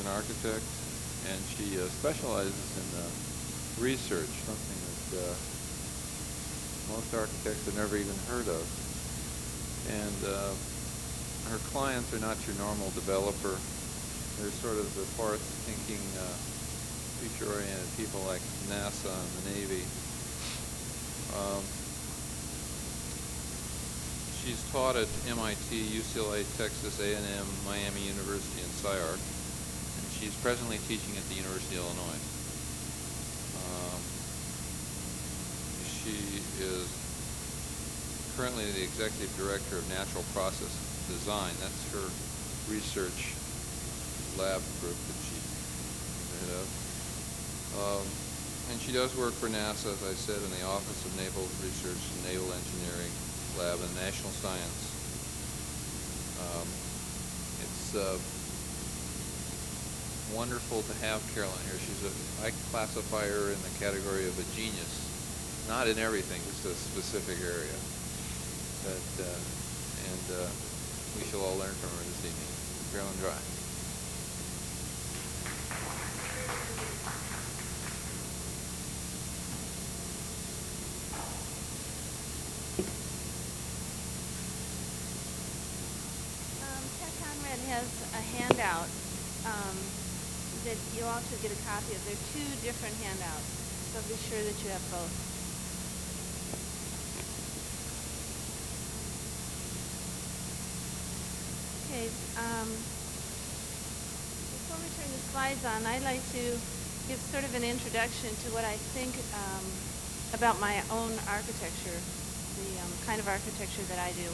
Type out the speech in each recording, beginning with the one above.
an architect, and she specializes in research, something that most architects have never even heard of. And her clients are not your normal developer. They're sort of the forward-thinking, future-oriented people like NASA and the Navy. She's taught at MIT, UCLA, Texas, A&M, Miami University, and SCI-Arc. And she's presently teaching at the University of Illinois. She is currently the executive director of Natural Process Design. That's her research lab group that she's the head of. And she does work for NASA, as I said, in the Office of Naval Research and Naval Engineering Lab in National Science. It's wonderful to have Carolyn here. I classify her in the category of a genius, not in everything, just a specific area. And we shall all learn from her this evening. Carolyn Dry. Has a handout that you all should get a copy of. There are two different handouts, so be sure that you have both. Okay, before we turn the slides on, I'd like to give sort of an introduction to what I think about my own architecture, the kind of architecture that I do.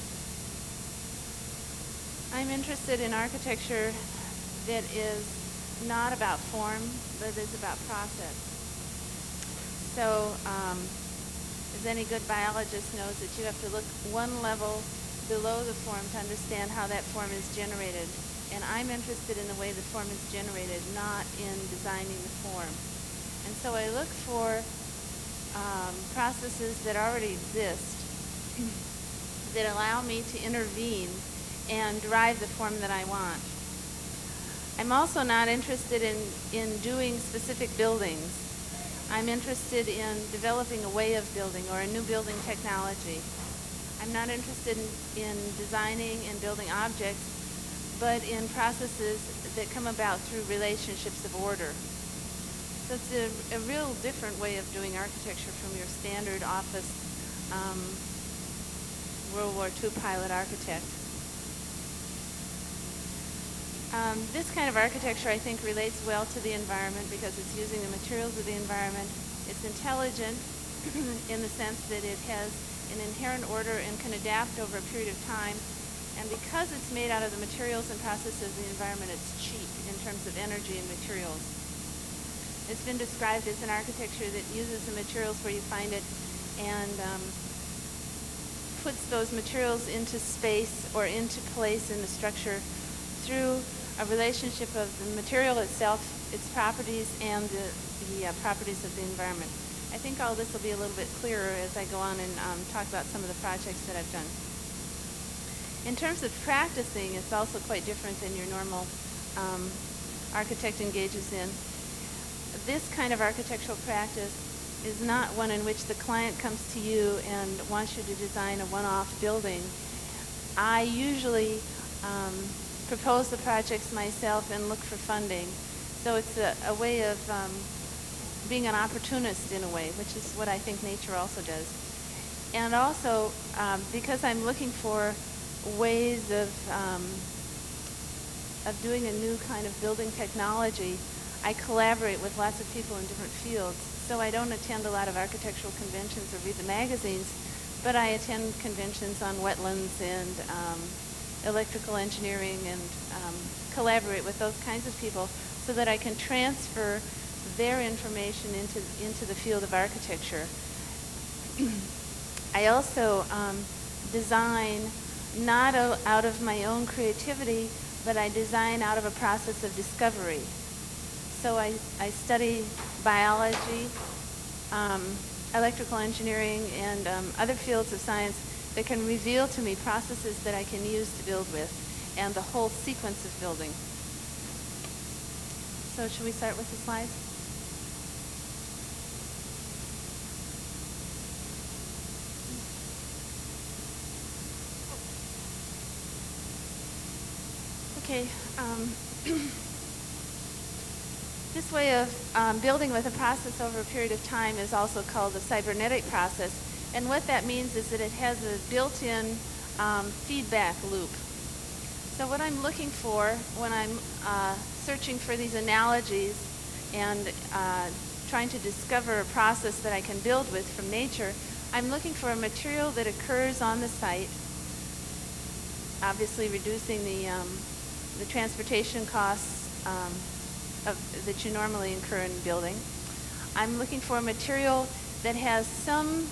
I'm interested in architecture that is not about form, but is about process. So, as any good biologist knows, that you have to look one level below the form to understand how that form is generated. And I'm interested in the way the form is generated, not in designing the form. And so I look for processes that already exist that allow me to intervene and derive the form that I want. I'm also not interested in doing specific buildings. I'm interested in developing a way of building or a new building technology. I'm not interested in designing and building objects, but in processes that come about through relationships of order. So it's a real different way of doing architecture from your standard office World War II pilot architect. This kind of architecture, I think, relates well to the environment because it's using the materials of the environment. It's intelligent in the sense that it has an inherent order and can adapt over a period of time. And because it's made out of the materials and processes of the environment, it's cheap in terms of energy and materials. It's been described as an architecture that uses the materials where you find it and puts those materials into space or into place in the structure through a relationship of the material itself, its properties, and the properties of the environment. I think all this will be a little bit clearer as I go on and talk about some of the projects that I've done. In terms of practicing, it's also quite different than your normal architect engages in. This kind of architectural practice is not one in which the client comes to you and wants you to design a one-off building. I usually propose the projects myself and look for funding. So it's a way of being an opportunist in a way, which is what I think nature also does. And also, because I'm looking for ways of doing a new kind of building technology, I collaborate with lots of people in different fields. So I don't attend a lot of architectural conventions or read the magazines, but I attend conventions on wetlands and electrical engineering and collaborate with those kinds of people so that I can transfer their information into the field of architecture. I also design not out of my own creativity, but I design out of a process of discovery. So I study biology, electrical engineering, and other fields of science that can reveal to me processes that I can use to build with, and the whole sequence of building. So should we start with the slides? Okay. This way of building with a process over a period of time is also called the cybernetic process. And what that means is that it has a built-in feedback loop. So what I'm looking for when I'm searching for these analogies and trying to discover a process that I can build with from nature, I'm looking for a material that occurs on the site, obviously reducing the transportation costs that you normally incur in building. I'm looking for a material that has some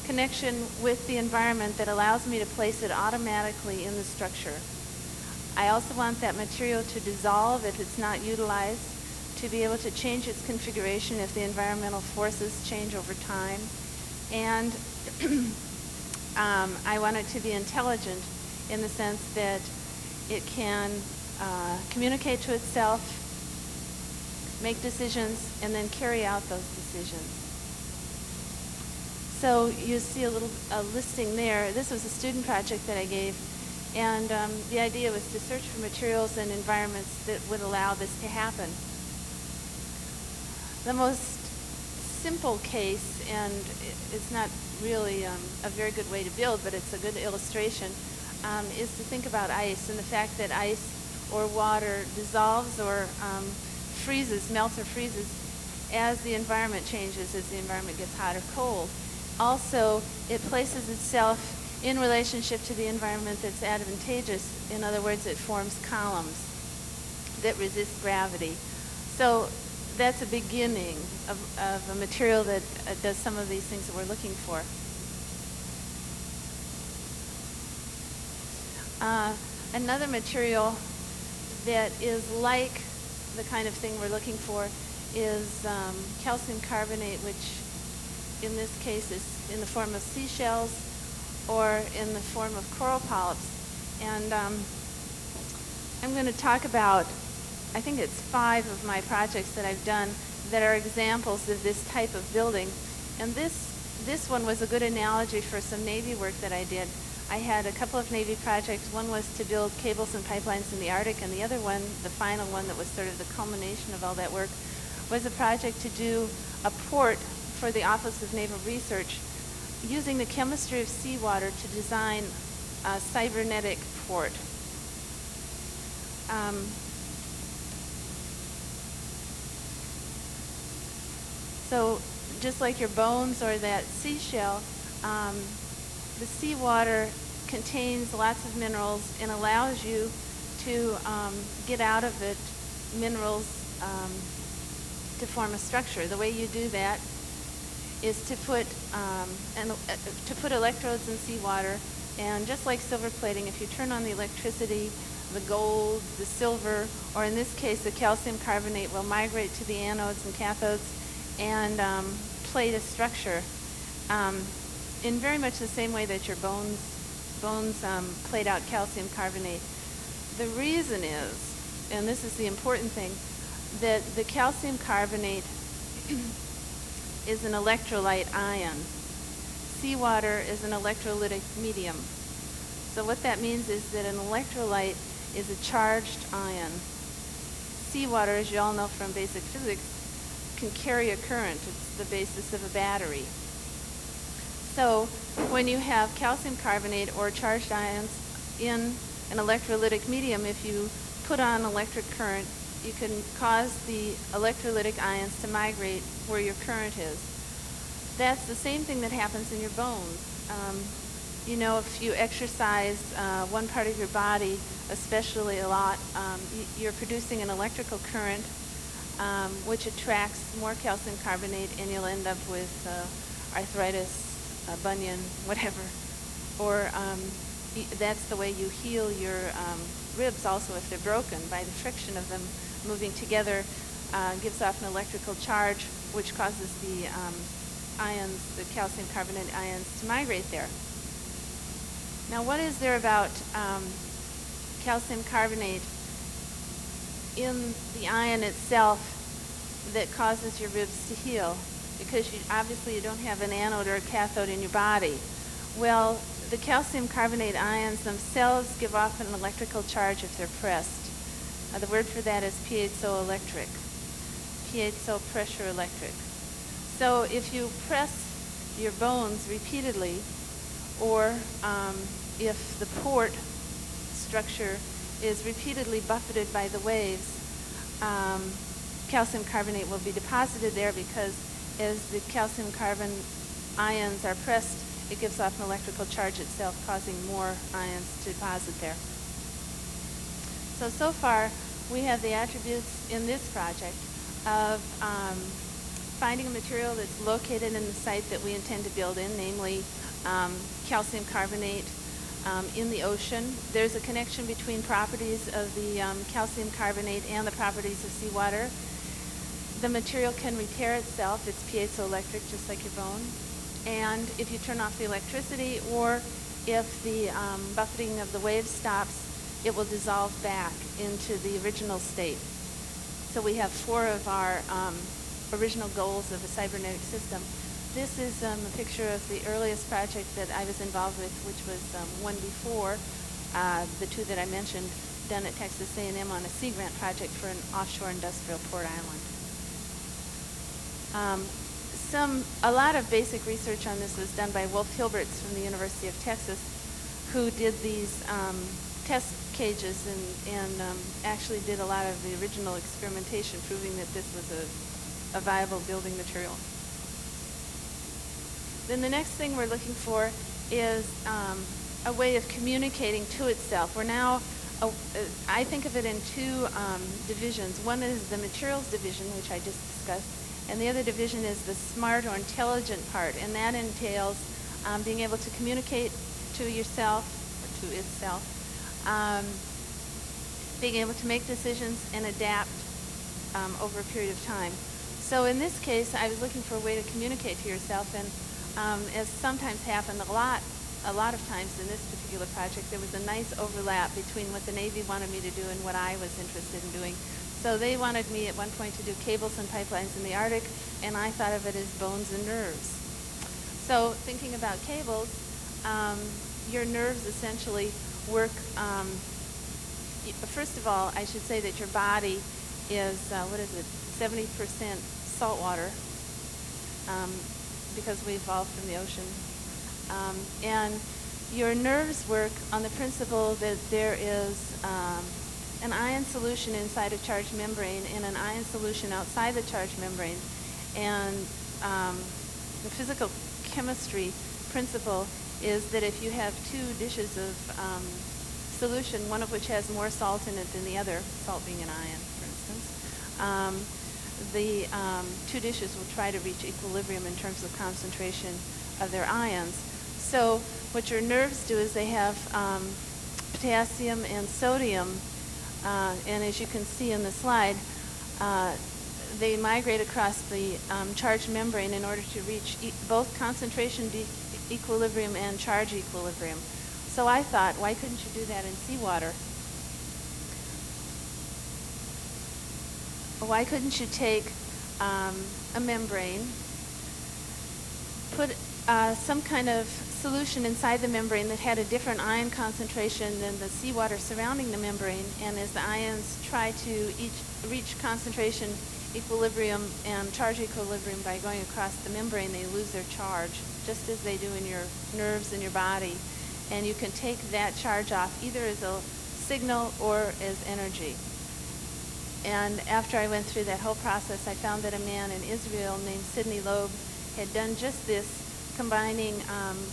connection with the environment that allows me to place it automatically in the structure. I also want that material to dissolve if it's not utilized, to be able to change its configuration if the environmental forces change over time. And I want it to be intelligent in the sense that it can communicate to itself, make decisions, and then carry out those decisions. So you see a listing there. This was a student project that I gave, and the idea was to search for materials and environments that would allow this to happen. The most simple case, and it's not really a very good way to build, but it's a good illustration, is to think about ice and the fact that ice or water dissolves or freezes, melts or freezes as the environment changes, as the environment gets hot or cold. Also, it places itself in relationship to the environment that's advantageous. In other words, it forms columns that resist gravity. So that's a beginning of a material that does some of these things that we're looking for. Another material that is like the kind of thing we're looking for is calcium carbonate, which in this case is in the form of seashells or in the form of coral polyps. And I'm going to talk about, I think it's 5 of my projects that I've done that are examples of this type of building. And this one was a good analogy for some Navy work that I did. I had a couple of Navy projects. One was to build cables and pipelines in the Arctic, and the other one, the final one that was sort of the culmination of all that work, was a project to do a port for the Office of Naval Research using the chemistry of seawater to design a cybernetic port. So just like your bones or that seashell, the seawater contains lots of minerals and allows you to get out of it minerals to form a structure. The way you do that is to put electrodes in seawater, and just like silver plating, if you turn on the electricity, the gold, the silver, or in this case the calcium carbonate will migrate to the anodes and cathodes and plate a structure in very much the same way that your bones plate out calcium carbonate. The reason is, and this is the important thing, that the calcium carbonate is an electrolyte ion. Seawater is an electrolytic medium. So what that means is that an electrolyte is a charged ion. Seawater, as you all know from basic physics, can carry a current. It's the basis of a battery. So when you have calcium carbonate or charged ions in an electrolytic medium, if you put on electric current, you can cause the electrolytic ions to migrate where your current is. That's the same thing that happens in your bones. You know, if you exercise one part of your body, especially a lot, you're producing an electrical current which attracts more calcium carbonate, and you'll end up with arthritis, bunion, whatever. Or that's the way you heal your ribs also if they're broken, by the friction of them moving together gives off an electrical charge which causes the ions, the calcium carbonate ions, to migrate there. Now what is there about calcium carbonate in the ion itself that causes your ribs to heal, because obviously you don't have an anode or a cathode in your body. Well, the calcium carbonate ions themselves give off an electrical charge if they're pressed. The word for that is piezoelectric, piezo pressure electric. So if you press your bones repeatedly, or if the port structure is repeatedly buffeted by the waves, calcium carbonate will be deposited there, because as the calcium carbon ions are pressed, it gives off an electrical charge itself, causing more ions to deposit there. So far, we have the attributes in this project of finding a material that's located in the site that we intend to build in, namely calcium carbonate in the ocean. There's a connection between properties of the calcium carbonate and the properties of seawater. The material can repair itself. It's piezoelectric, just like your bone. And if you turn off the electricity, or if the buffeting of the wave stops, it will dissolve back into the original state. So we have 4 of our original goals of a cybernetic system. This is a picture of the earliest project that I was involved with, which was one before the 2 that I mentioned, done at Texas A&M on a Sea Grant project for an offshore industrial port island. A lot of basic research on this was done by Wolf Hilberts from the University of Texas, who did these test cages and actually did a lot of the original experimentation, proving that this was a viable building material. Then the next thing we're looking for is a way of communicating to itself. We're now, I think of it in 2 divisions. One is the materials division, which I just discussed, and the other division is the smart or intelligent part, and that entails being able to communicate to yourself, or to itself, being able to make decisions and adapt over a period of time. So in this case, I was looking for a way to communicate to yourself, and as sometimes happened a lot of times in this particular project, there was a nice overlap between what the Navy wanted me to do and what I was interested in doing. So they wanted me at one point to do cables and pipelines in the Arctic, and I thought of it as bones and nerves. So thinking about cables, your nerves essentially work, first of all, I should say that your body is, 70% salt water, because we evolved from the ocean. And your nerves work on the principle that there is an ion solution inside a charged membrane and an ion solution outside the charged membrane. And the physical chemistry principle is that if you have 2 dishes of solution, one of which has more salt in it than the other, salt being an ion, for instance, the 2 dishes will try to reach equilibrium in terms of concentration of their ions. So what your nerves do is they have potassium and sodium, and as you can see in the slide, they migrate across the charged membrane in order to reach both concentration equilibrium and charge equilibrium. So I thought, why couldn't you do that in seawater? Why couldn't you take a membrane, put some kind of solution inside the membrane that had a different ion concentration than the seawater surrounding the membrane, and as the ions try to reach concentration equilibrium and charge equilibrium by going across the membrane, they lose their charge, just as they do in your nerves in your body. And you can take that charge off either as a signal or as energy. And after I went through that whole process, I found that a man in Israel named Sidney Loeb had done just this, combining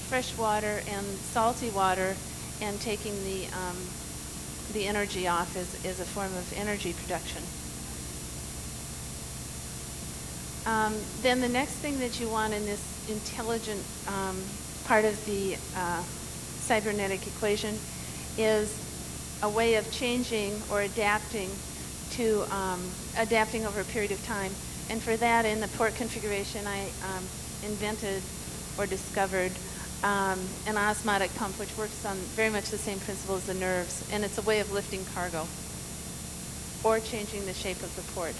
fresh water and salty water and taking the energy off as a form of energy production. Then the next thing that you want in this intelligent part of the cybernetic equation is a way of changing or adapting to adapting over a period of time. And for that, in the port configuration, I invented or discovered an osmotic pump, which works on very much the same principle as the nerves, and it's a way of lifting cargo. or changing the shape of the port.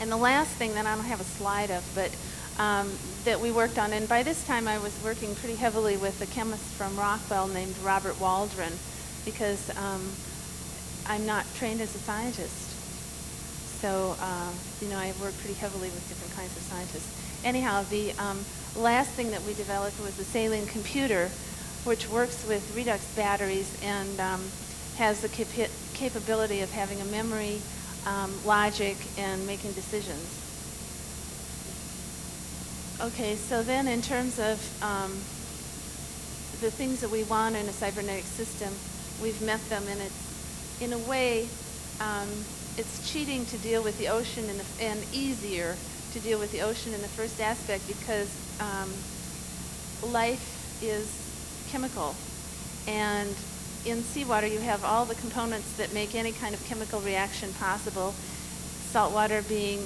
And the last thing that I don't have a slide of, but that we worked on, and by this time I was working pretty heavily with a chemist from Rockwell named Robert Waldron, because I'm not trained as a scientist. So, I work pretty heavily with different kinds of scientists. Anyhow, the last thing that we developed was the saline computer, which works with redox batteries and has the capability of having a memory, logic, and making decisions. Okay, so then in terms of the things that we want in a cybernetic system, we've met them, and it's, in a way, it's cheating to deal with the ocean and easier to deal with the ocean in the first aspect, because life is chemical, and in seawater you have all the components that make any kind of chemical reaction possible, saltwater being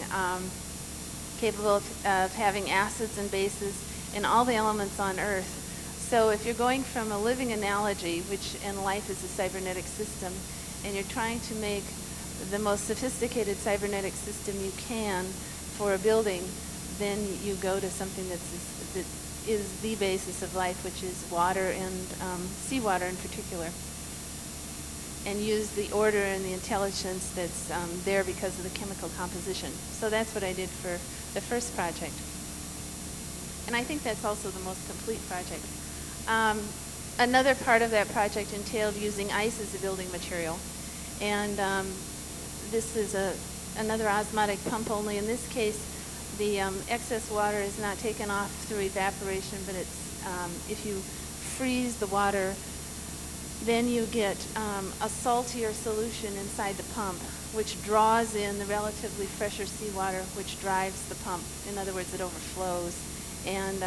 capable of having acids and bases and all the elements on Earth. So if you're going from a living analogy, which in life is a cybernetic system, and you're trying to make the most sophisticated cybernetic system you can for a building, then you go to something that is the basis of life, which is water and seawater in particular, and use the order and the intelligence that's there because of the chemical composition. So that's what I did for the first project. And I think that's also the most complete project. Another part of that project entailed using ice as a building material. And this is another osmotic pump, only in this case the excess water is not taken off through evaporation, but it's if you freeze the water, then you get a saltier solution inside the pump, which draws in the relatively fresher seawater, which drives the pump. In other words, it overflows. And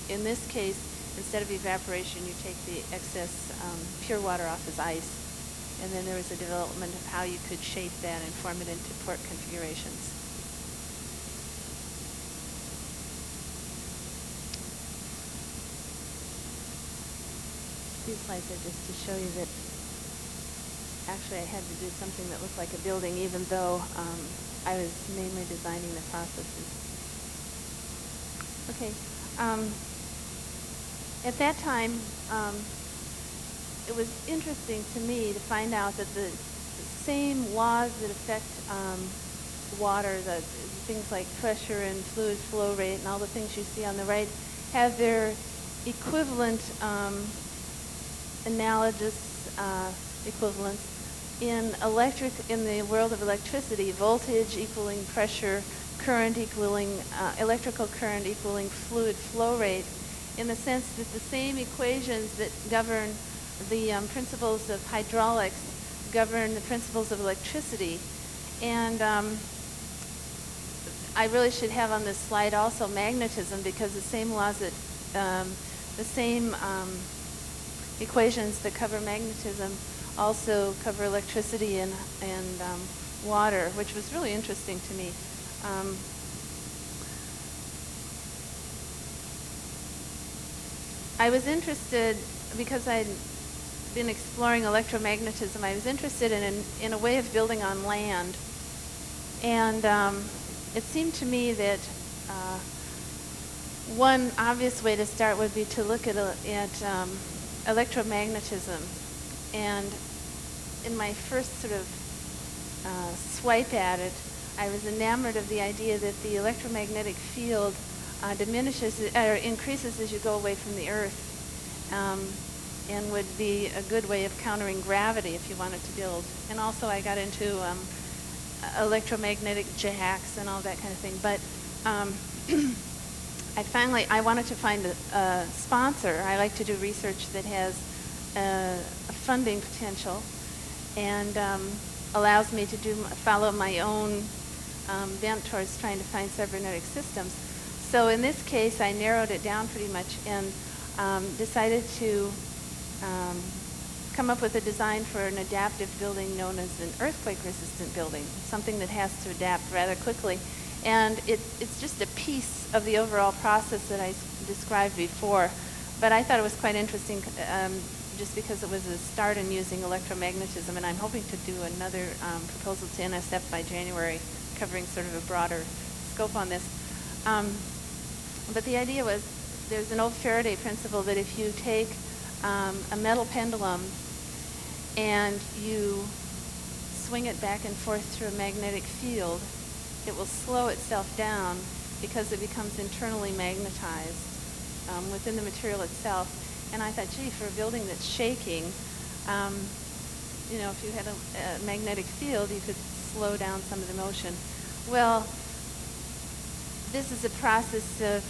in this case, instead of evaporation, you take the excess pure water off as ice. And then there was a development of how you could shape that and form it into port configurations. These slides are just to show you that actually I had to do something that looked like a building, even though I was mainly designing the processes. Okay. At that time, it was interesting to me to find out that the same laws that affect water, the things like pressure and fluid flow rate and all the things you see on the right, have their equivalent analogous equivalents in the world of electricity. Voltage equaling pressure, current equaling electrical current equaling fluid flow rate, in the sense that the same equations that govern the principles of hydraulics govern the principles of electricity. And I really should have on this slide also magnetism, because the same laws that the same equations that cover magnetism also cover electricity and water, which was really interesting to me. I was interested, because I'd been exploring electromagnetism, I was interested in a way of building on land. And it seemed to me that one obvious way to start would be to look at electromagnetism. And in my first sort of swipe at it, I was enamored of the idea that the electromagnetic field diminishes or increases as you go away from the Earth, and would be a good way of countering gravity if you wanted to build. And also I got into electromagnetic jacks and all that kind of thing. But I wanted to find a sponsor. I like to do research that has a funding potential and allows me to follow my own bent towards trying to find cybernetic systems. So in this case, I narrowed it down pretty much and decided to come up with a design for an adaptive building known as an earthquake-resistant building, something that has to adapt rather quickly. And it's just a piece of the overall process that I described before. But I thought it was quite interesting just because it was a start in using electromagnetism, and I'm hoping to do another proposal to NSF by January, covering sort of a broader scope on this. But the idea was, there's an old Faraday principle that if you take a metal pendulum and you swing it back and forth through a magnetic field, it will slow itself down because it becomes internally magnetized within the material itself. And I thought, gee, for a building that's shaking, you know, if you had a magnetic field, you could slow down some of the motion. Well, this is a process of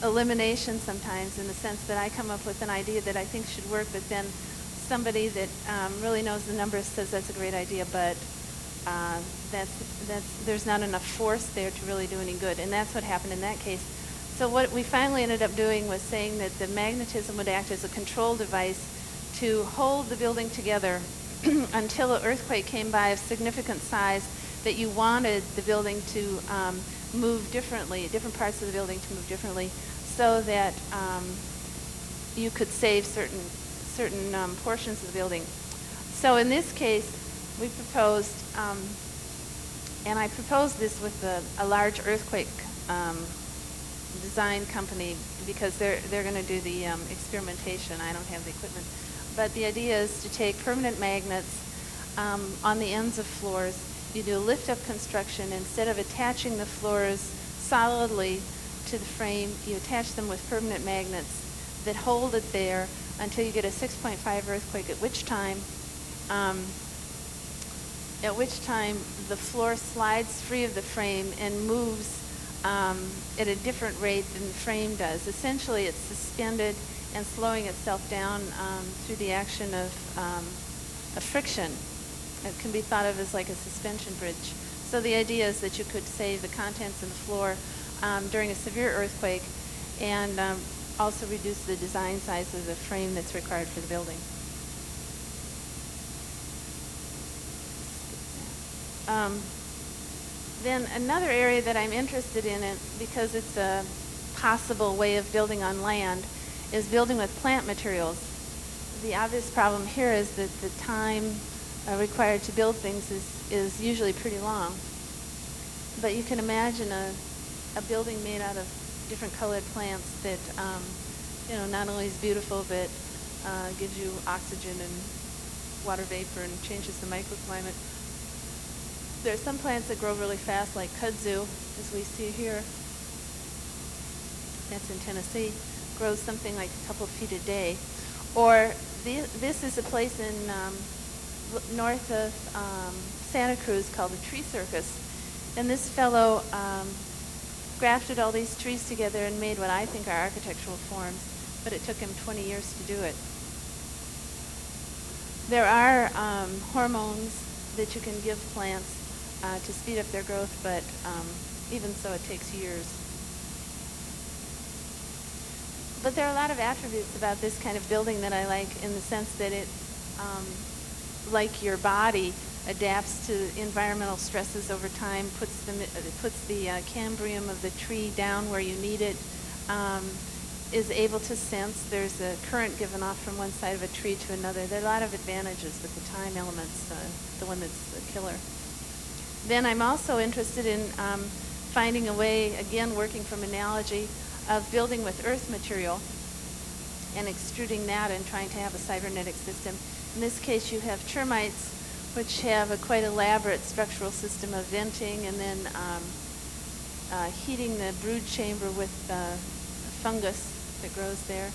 elimination sometimes, in the sense that I come up with an idea that I think should work, but then somebody that really knows the numbers says that's a great idea, but there's not enough force there to really do any good. And that's what happened in that case. So what we finally ended up doing was saying that the magnetism would act as a control device to hold the building together until an earthquake came by of significant size that you wanted the building to move differently, different parts of the building to move differently, so that you could save certain portions of the building. So in this case, we proposed, and I proposed this with a large earthquake design company, because they're going to do the experimentation. I don't have the equipment. But the idea is to take permanent magnets on the ends of floors. You do lift-up construction. Instead of attaching the floors solidly to the frame, you attach them with permanent magnets that hold it there until you get a 6.5 earthquake, at which time the floor slides free of the frame and moves at a different rate than the frame does. Essentially, it's suspended and slowing itself down through the action of friction. It can be thought of as like a suspension bridge. So the idea is that you could save the contents of the floor during a severe earthquake, and also reduce the design size of the frame that's required for the building. Then another area that I'm interested in, because it's a possible way of building on land, is building with plant materials. The obvious problem here is that the time required to build things is usually pretty long. But you can imagine a building made out of different colored plants that you know, not only is beautiful, but gives you oxygen and water vapor and changes the microclimate. There are some plants that grow really fast, like kudzu, as we see here. That's in Tennessee. Grows something like a couple of feet a day. Or this is a place in north of Santa Cruz called the Tree Circus. And this fellow grafted all these trees together and made what I think are architectural forms, but it took him 20 years to do it. There are hormones that you can give plants to speed up their growth, but even so, it takes years. But there are a lot of attributes about this kind of building that I like, in the sense that it, like your body, adapts to environmental stresses over time, puts the cambium of the tree down where you need it, is able to sense. There's a current given off from one side of a tree to another. There are a lot of advantages with the time elements, the one that's the killer. Then I'm also interested in finding a way, again working from analogy, of building with earth material and extruding that and trying to have a cybernetic system. In this case, you have termites, which have a quite elaborate structural system of venting and then heating the brood chamber with fungus that grows there.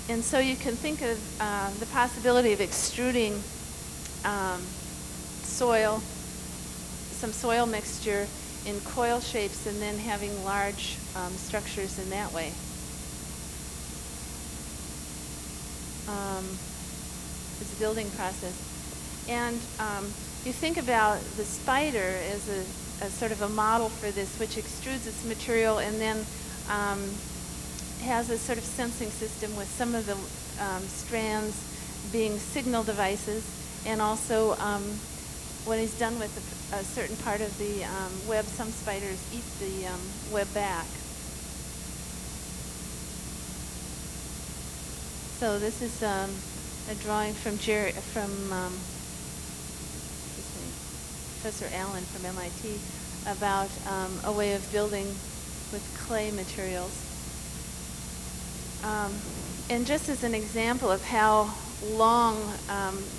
And so you can think of the possibility of extruding soil, some soil mixture in coil shapes, and then having large structures in that way. It's a building process. And you think about the spider as a sort of a model for this, which extrudes its material and then has a sort of sensing system with some of the strands being signal devices, and also when he's done with a certain part of the web, some spiders eat the web back. So this is a drawing from Professor Allen from MIT about a way of building with clay materials. And just as an example of how long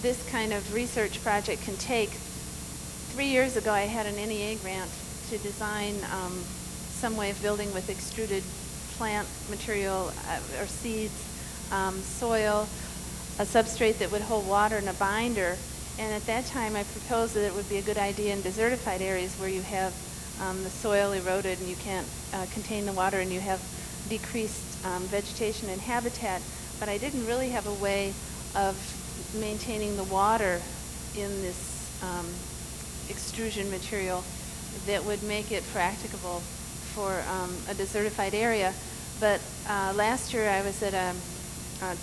this kind of research project can take, 3 years ago I had an NEA grant to design some way of building with extruded plant material or seeds, soil, a substrate that would hold water, and a binder. And at that time I proposed that it would be a good idea in desertified areas where you have the soil eroded and you can't contain the water and you have decreased vegetation and habitat, but I didn't really have a way of maintaining the water in this extrusion material that would make it practicable for a desertified area. But last year I was at a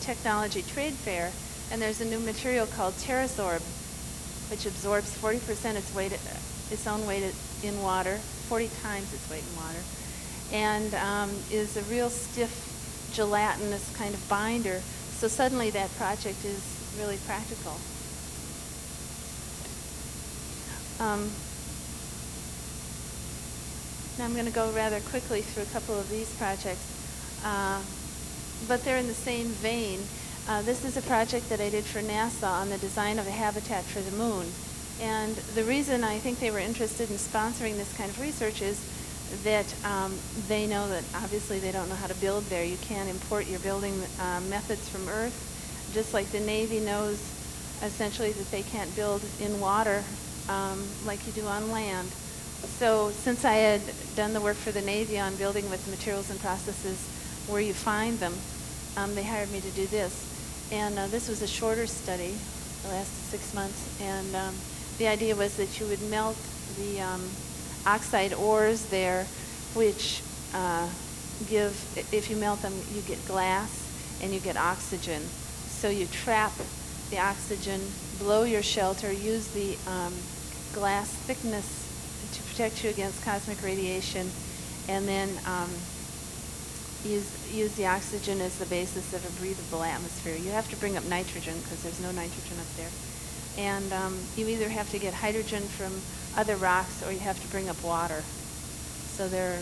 technology trade fair, and there's a new material called Terrasorb, which absorbs 40% its own weight in water, 40 times its weight in water, and is a real stiff, gelatinous kind of binder. So suddenly that project is really practical. Now I'm going to go rather quickly through a couple of these projects, but they're in the same vein. This is a project that I did for NASA on the design of a habitat for the moon. And the reason I think they were interested in sponsoring this kind of research is that they know that obviously they don't know how to build there. You can't import your building methods from Earth, just like the Navy knows essentially that they can't build in water like you do on land. So since I had done the work for the Navy on building with materials and processes where you find them, they hired me to do this. And this was a shorter study, it lasted 6 months, and the idea was that you would melt the oxide ores there, which give, if you melt them, you get glass and you get oxygen. So you trap the oxygen, blow your shelter, use the glass thickness to protect you against cosmic radiation, and then use the oxygen as the basis of a breathable atmosphere. You have to bring up nitrogen because there's no nitrogen up there. And you either have to get hydrogen from other rocks or you have to bring up water. So there are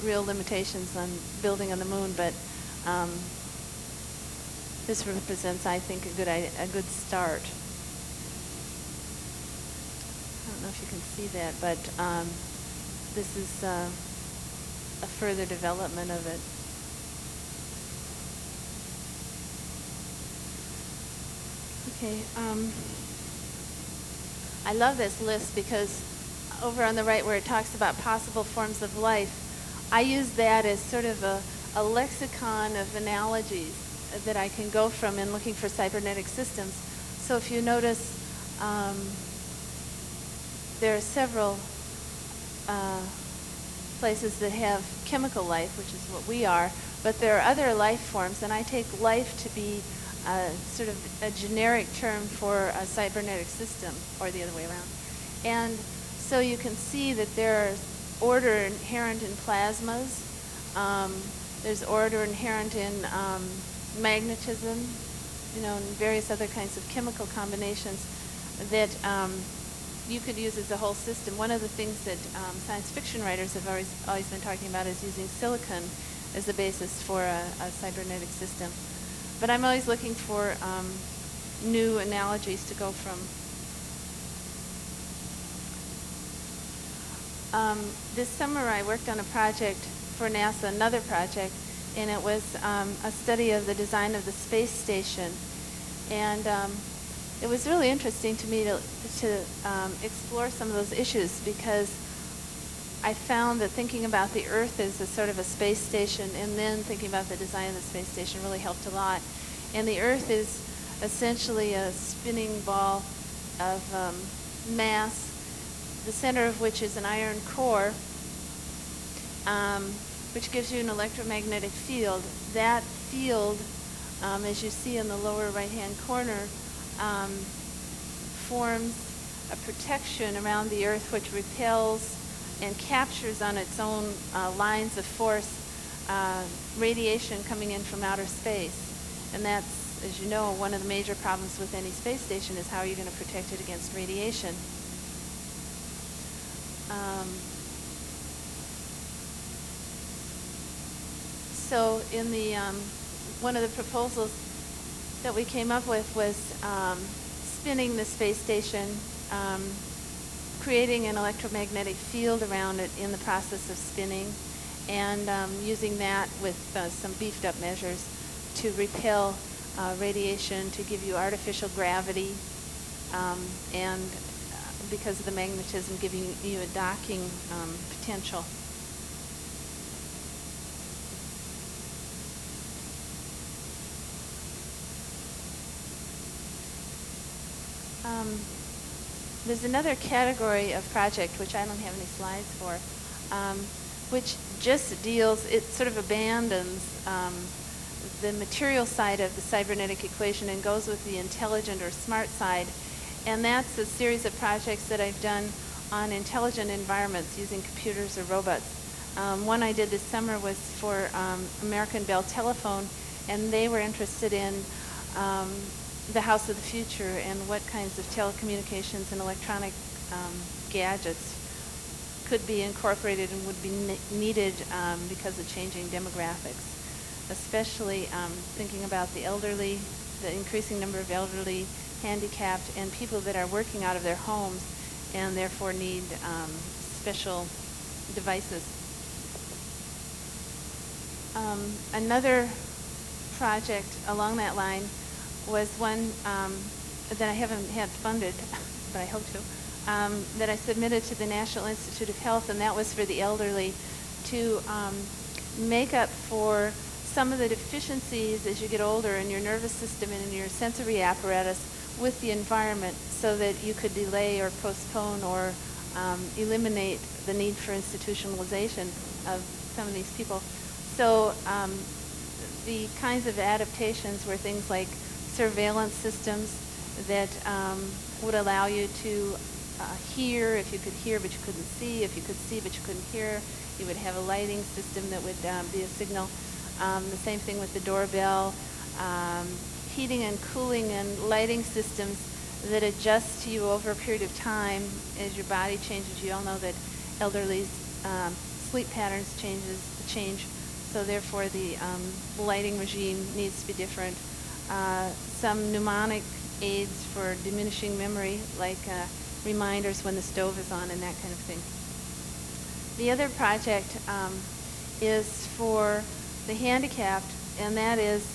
real limitations on building on the moon, but this represents, I think, a good start. I don't know if you can see that, but this is a further development of it. Okay, I love this list because over on the right where it talks about possible forms of life, I use that as sort of a lexicon of analogies that I can go from in looking for cybernetic systems. So if you notice, there are several places that have chemical life, which is what we are, but there are other life forms, and I take life to be sort of a generic term for a cybernetic system, or the other way around. And so you can see that there is order inherent in plasmas. There's order inherent in magnetism, and various other kinds of chemical combinations that you could use as a whole system. One of the things that science fiction writers have always been talking about is using silicon as the basis for a cybernetic system. But I'm always looking for new analogies to go from. This summer I worked on a project for NASA, another project, and it was a study of the design of the space station. And it was really interesting to me to explore some of those issues, because I found that thinking about the Earth as a sort of a space station and then thinking about the design of the space station really helped a lot. And the Earth is essentially a spinning ball of mass, the center of which is an iron core, which gives you an electromagnetic field. That field, as you see in the lower right-hand corner, forms a protection around the Earth which repels and captures on its own lines of force radiation coming in from outer space. And that's as you know, one of the major problems with any space station is how are you going to protect it against radiation. So in the one of the proposals that we came up with was spinning the space station, creating an electromagnetic field around it in the process of spinning, and using that with some beefed up measures to repel radiation, to give you artificial gravity, and because of the magnetism, giving you a docking potential. There's another category of project, which I don't have any slides for, which just deals, it sort of abandons the material side of the cybernetic equation and goes with the intelligent or smart side. And that's a series of projects that I've done on intelligent environments using computers or robots. One I did this summer was for American Bell Telephone, and they were interested in the house of the future and what kinds of telecommunications and electronic gadgets could be incorporated and would be needed because of changing demographics, especially thinking about the elderly, the increasing number of elderly, handicapped, and people that are working out of their homes and therefore need special devices. Another project along that line was one that I haven't had funded, but I hope to, that I submitted to the National Institute of Health, and that was for the elderly to make up for some of the deficiencies as you get older in your nervous system and in your sensory apparatus with the environment, so that you could delay or postpone or eliminate the need for institutionalization of some of these people. So the kinds of adaptations were things like surveillance systems that would allow you to hear if you could hear but you couldn't see, if you could see but you couldn't hear. You would have a lighting system that would be a signal. The same thing with the doorbell. Heating and cooling and lighting systems that adjust to you over a period of time as your body changes. You all know that elderly's sleep patterns change, so therefore the lighting regime needs to be different. Some mnemonic aids for diminishing memory, like reminders when the stove is on and that kind of thing. The other project is for the handicapped, and that is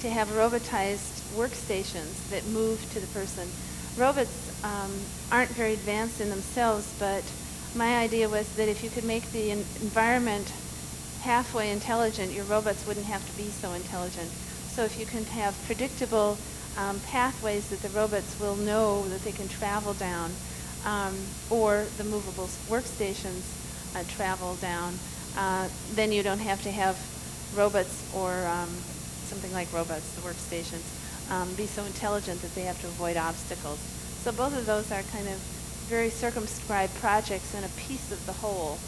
to have robotized workstations that move to the person. Robots aren't very advanced in themselves, but my idea was that if you could make the environment halfway intelligent, your robots wouldn't have to be so intelligent. So if you can have predictable pathways that the robots will know that they can travel down, or the movable workstations travel down, then you don't have to have robots or something like robots, the workstations, be so intelligent that they have to avoid obstacles. So both of those are kind of very circumscribed projects and a piece of the whole.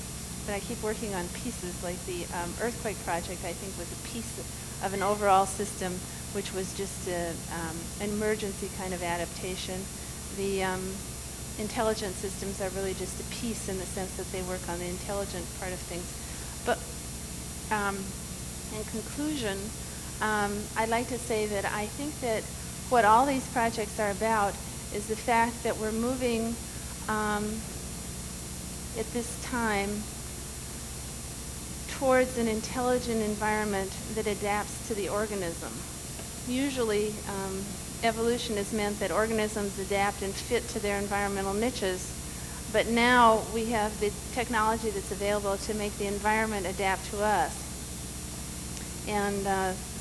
But I keep working on pieces, like the earthquake project, I think, was a piece of an overall system, which was just an emergency kind of adaptation. The intelligent systems are really just a piece in the sense that they work on the intelligent part of things. But in conclusion, I'd like to say that I think that what all these projects are about is the fact that we're moving at this time towards an intelligent environment that adapts to the organism. Usually, evolution has meant that organisms adapt and fit to their environmental niches, but now we have the technology that's available to make the environment adapt to us. And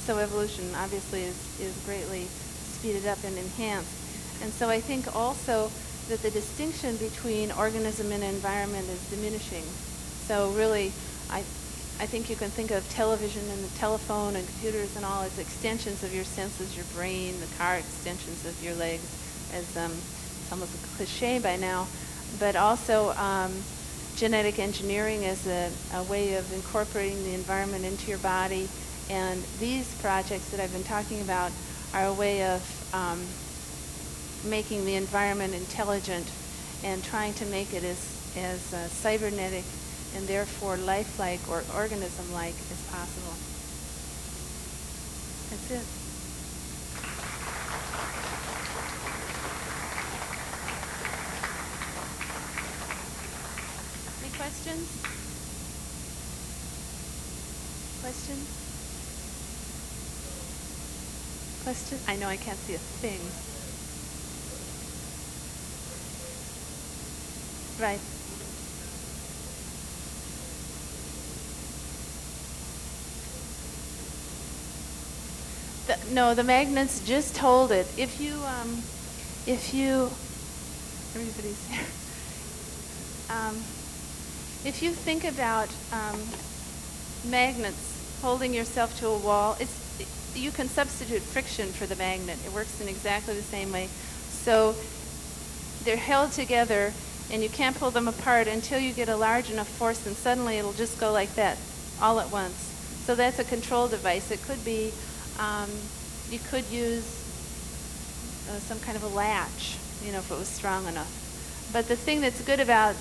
so evolution obviously is greatly speeded up and enhanced. And so I think also that the distinction between organism and environment is diminishing. So really, I think you can think of television and the telephone and computers and all as extensions of your senses, your brain, the car extensions of your legs, as it's almost a cliche by now, but also genetic engineering as a way of incorporating the environment into your body. And these projects that I've been talking about are a way of making the environment intelligent and trying to make it as cybernetic and therefore lifelike or organism-like as possible. That's it. Any questions? Questions? Question? I know I can't see a thing. Right. No, the magnets just hold it. If you, everybody's here. If you think about magnets holding yourself to a wall, you can substitute friction for the magnet. It works in exactly the same way. So they're held together, and you can't pull them apart until you get a large enough force, and suddenly it'll just go like that, all at once. So that's a control device. It could be, you could use some kind of a latch, if it was strong enough. But the thing that's good about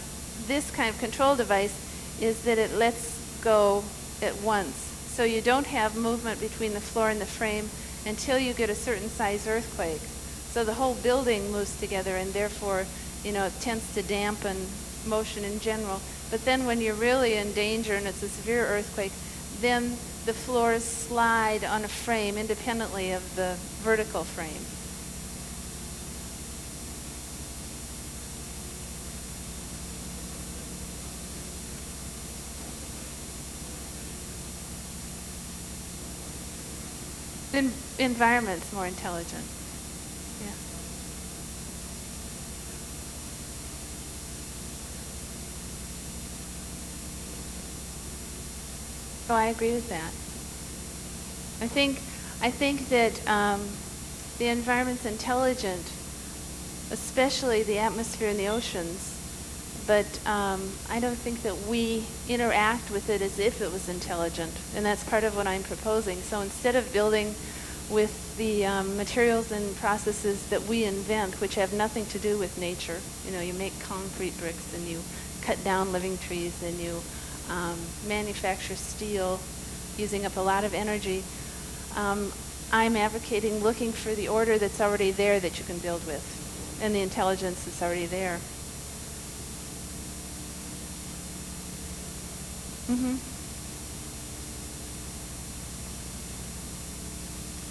this kind of control device is that it lets go at once. So you don't have movement between the floor and the frame until you get a certain size earthquake. So the whole building moves together, and therefore, it tends to dampen motion in general. But then when you're really in danger and it's a severe earthquake, then the floors slide on a frame independently of the vertical frame. Environment's more intelligent. Yeah. Oh, I agree with that. I think that the environment's intelligent, especially the atmosphere and the oceans. But I don't think that we interact with it as if it was intelligent, and that's part of what I'm proposing. So instead of building with the materials and processes that we invent, which have nothing to do with nature, you make concrete bricks and you cut down living trees and you manufacture steel using up a lot of energy, I'm advocating looking for the order that's already there that you can build with, and the intelligence that's already there. Mm-hmm.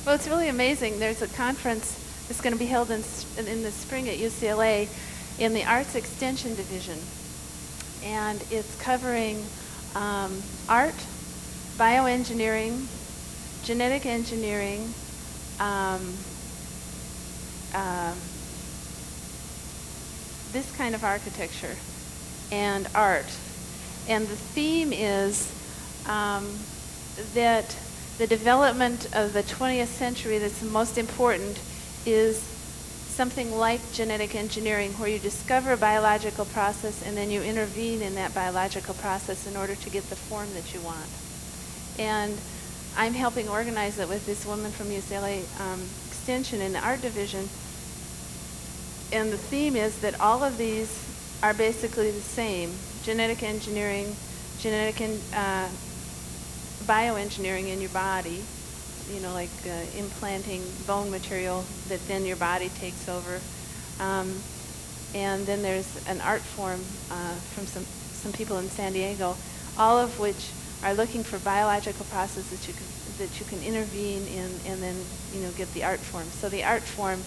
Well, it's really amazing. There's a conference that's going to be held in the spring at UCLA in the Arts Extension Division. And it's covering art, bioengineering, genetic engineering, this kind of architecture, and art. And the theme is that the development of the 20th century that's the most important is something like genetic engineering, where you discover a biological process and then you intervene in that biological process in order to get the form that you want. And I'm helping organize it with this woman from UCLA Extension in the art division. And the theme is that all of these are basically the same. Genetic engineering, bioengineering in your body, like implanting bone material that then your body takes over. And then there's an art form from some people in San Diego, all of which are looking for biological processes that you can intervene in and then get the art form. So the art form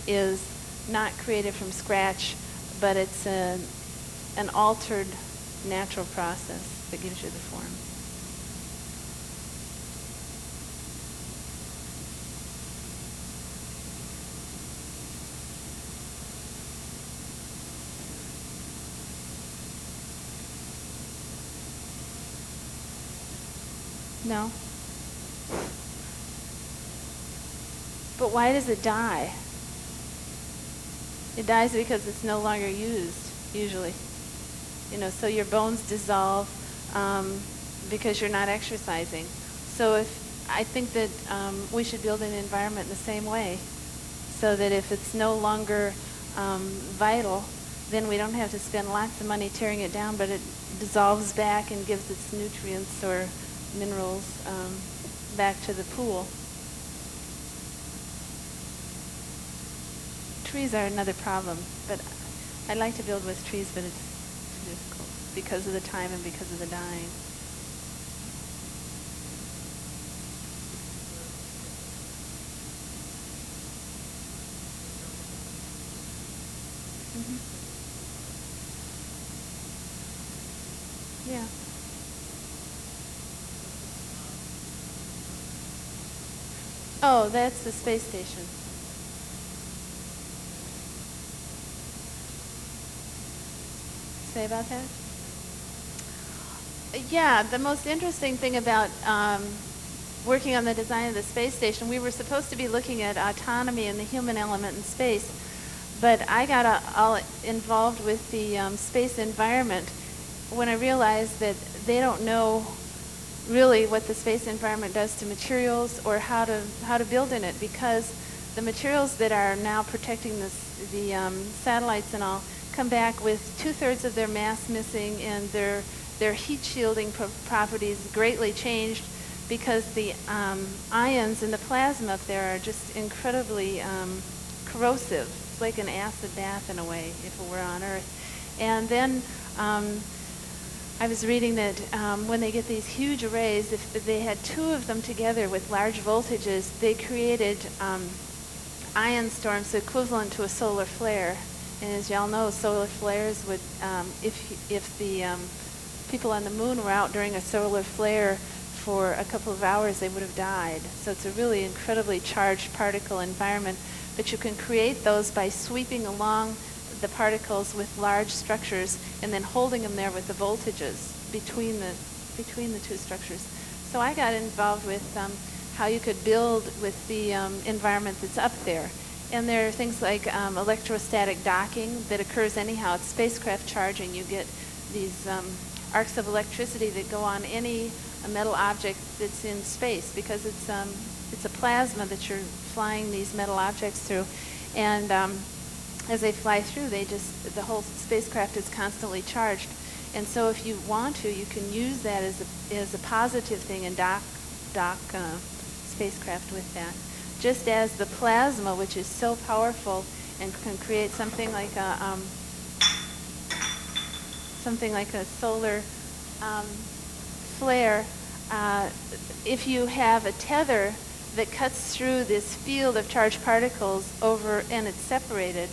is not created from scratch, but it's an altered natural process that gives you the form. No. But why does it die? It dies because it's no longer used, usually. So your bones dissolve because you're not exercising. So if I think that we should build an environment in the same way, so that if it's no longer vital, then we don't have to spend lots of money tearing it down, but it dissolves back and gives its nutrients or minerals back to the pool. Trees are another problem, but I'd like to build with trees, but it's too difficult because of the time and because of the dying. Yeah. Oh, that's the space station. Say about that? Yeah, the most interesting thing about working on the design of the space station, we were supposed to be looking at autonomy and the human element in space, but I got all involved with the space environment when I realized that they don't know really what the space environment does to materials or how to build in it, because the materials that are now protecting the satellites and all come back with 2/3 of their mass missing, and their heat shielding properties greatly changed because the ions in the plasma up there are just incredibly corrosive. It's like an acid bath in a way if it were on Earth. And then I was reading that when they get these huge arrays, if they had 2 of them together with large voltages, they created ion storms equivalent to a solar flare. And as y'all know, solar flares would, if the people on the moon were out during a solar flare for a couple of hours, they would have died. So it's a really incredibly charged particle environment. But you can create those by sweeping along the particles with large structures and then holding them there with the voltages between the 2 structures. So I got involved with how you could build with the environment that's up there. And there are things like electrostatic docking that occurs anyhow. It's spacecraft charging. You get these arcs of electricity that go on any metal object that's in space, because it's a plasma that you're flying these metal objects through. And as they fly through, the whole spacecraft is constantly charged. And so if you want to, you can use that as a positive thing and dock spacecraft with that. Just as the plasma, which is so powerful and can create something like a solar flare, if you have a tether that cuts through this field of charged particles over and it's separated,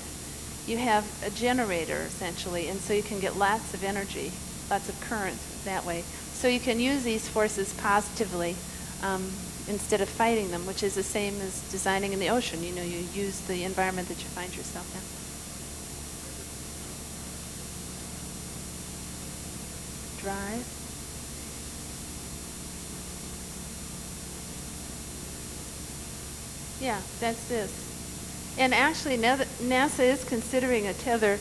you have a generator essentially, and so you can get lots of energy, lots of current that way. So you can use these forces positively instead of fighting them, which is the same as designing in the ocean. You know, you use the environment that you find yourself in. Drive. Yeah, that's this. And actually, NASA is considering a tether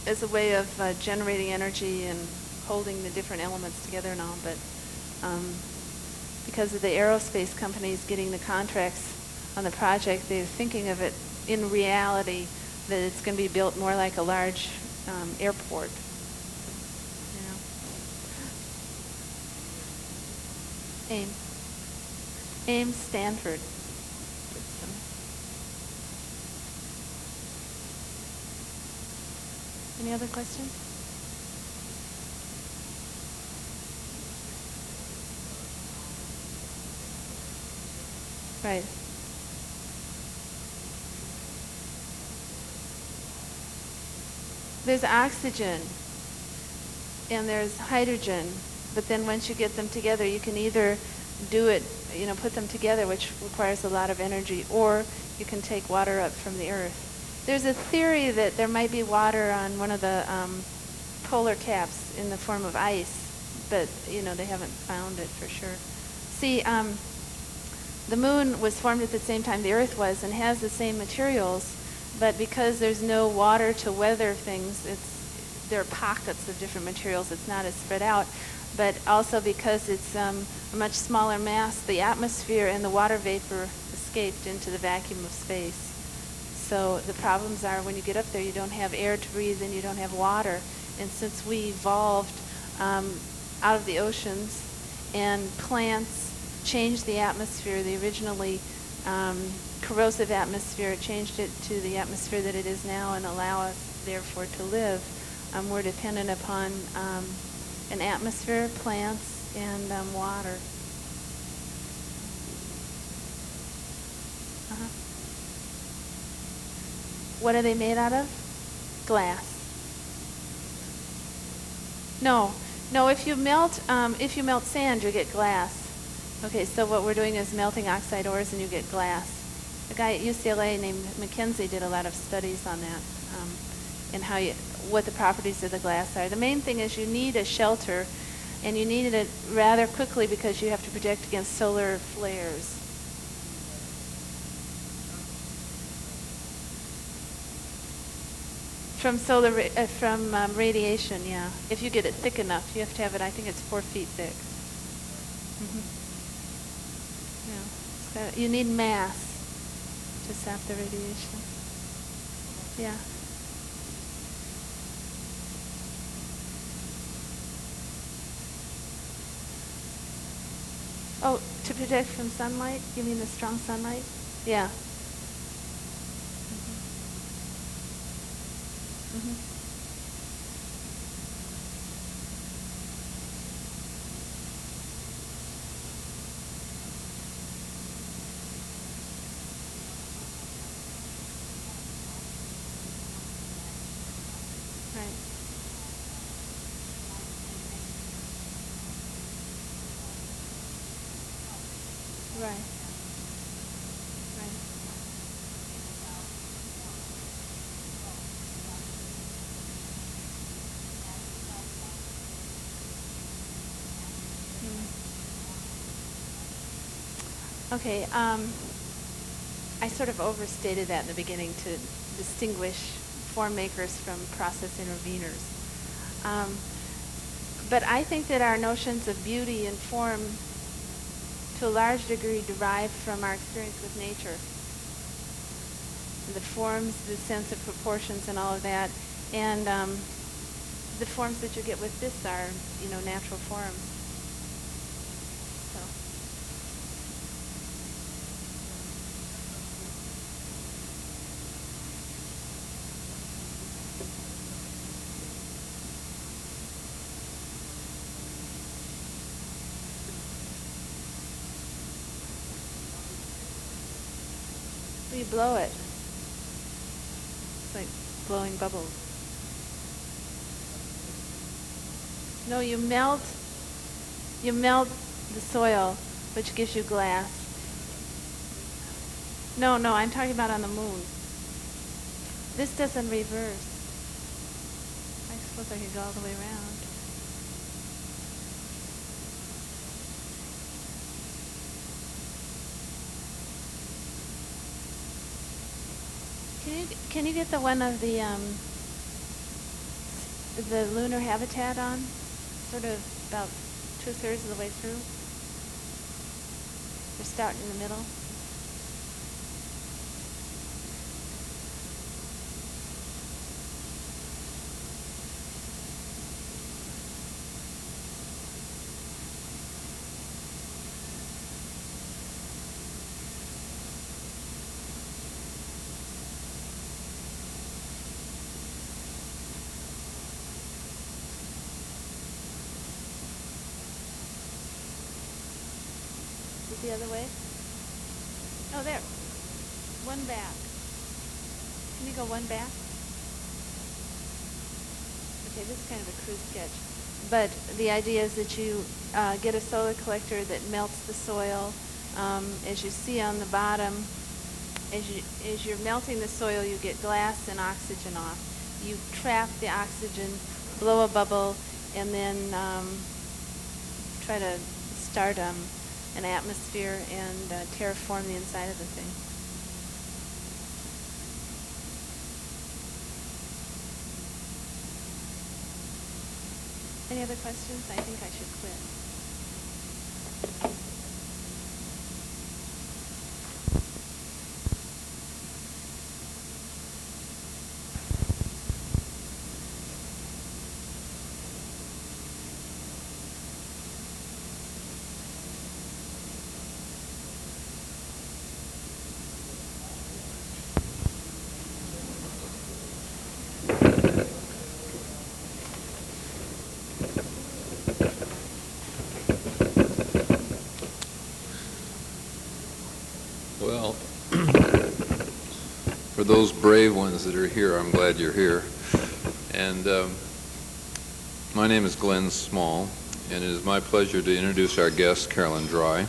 as a way of generating energy and holding the different elements together and all, but because of the aerospace companies getting the contracts on the project, they're thinking of it in reality that it's going to be built more like a large airport. You know. Ames, Stanford. Any other questions? Right. There's oxygen and there's hydrogen, but then once you get them together, you can either do it, you know, put them together, which requires a lot of energy, or you can take water up from the earth. There's a theory that there might be water on one of the polar caps in the form of ice, but you know, they haven't found it for sure. See, the moon was formed at the same time the Earth was and has the same materials, but because there's no water to weather things, there are pockets of different materials. It's not as spread out. but also because it's a much smaller mass, the atmosphere and the water vapor escaped into the vacuum of space. So the problems are when you get up there, you don't have air to breathe and you don't have water. And since we evolved out of the oceans and plants changed the atmosphere, the originally corrosive atmosphere, changed it to the atmosphere that it is now and allow us therefore to live, we're dependent upon an atmosphere, plants, and water. What are they made out of? Glass. No, if you melt sand, you get glass. Okay, so what we're doing is melting oxide ores and you get glass. A guy at UCLA named McKenzie did a lot of studies on that and what the properties of the glass are. The main thing is you need a shelter, and you need it rather quickly because you have to protect against solar flares. From radiation, yeah. If you get it thick enough, you have to have it. I think it's 4 feet thick. Yeah, you need mass to sap the radiation. Yeah. Oh, to protect from sunlight? You mean the strong sunlight? Yeah. Right. Okay, I sort of overstated that in the beginning to distinguish form makers from process interveners. But I think that our notions of beauty and form to a large degree derive from our experience with nature. The forms, the sense of proportions and all of that. And the forms that you get with this are, natural forms. You blow it. It's like blowing bubbles. No, you melt the soil, which gives you glass. No, I'm talking about on the moon. This doesn't reverse. I suppose I could go all the way around. Can you get the one of the lunar habitat on? Sort of about 2/3 of the way through. We're starting in the middle. The other way? Oh, there. One back. Can you go one back? Okay, this is kind of a crude sketch. But the idea is that you get a solar collector that melts the soil. As you see on the bottom, as you're melting the soil, you get glass and oxygen off. You trap the oxygen, blow a bubble, and then try to start an atmosphere and terraform the inside of the thing. Any other questions? I think I should quit. Well, for those brave ones that are here, I'm glad you're here. And my name is Glen Small, and it is my pleasure to introduce our guest, Carolyn Dry.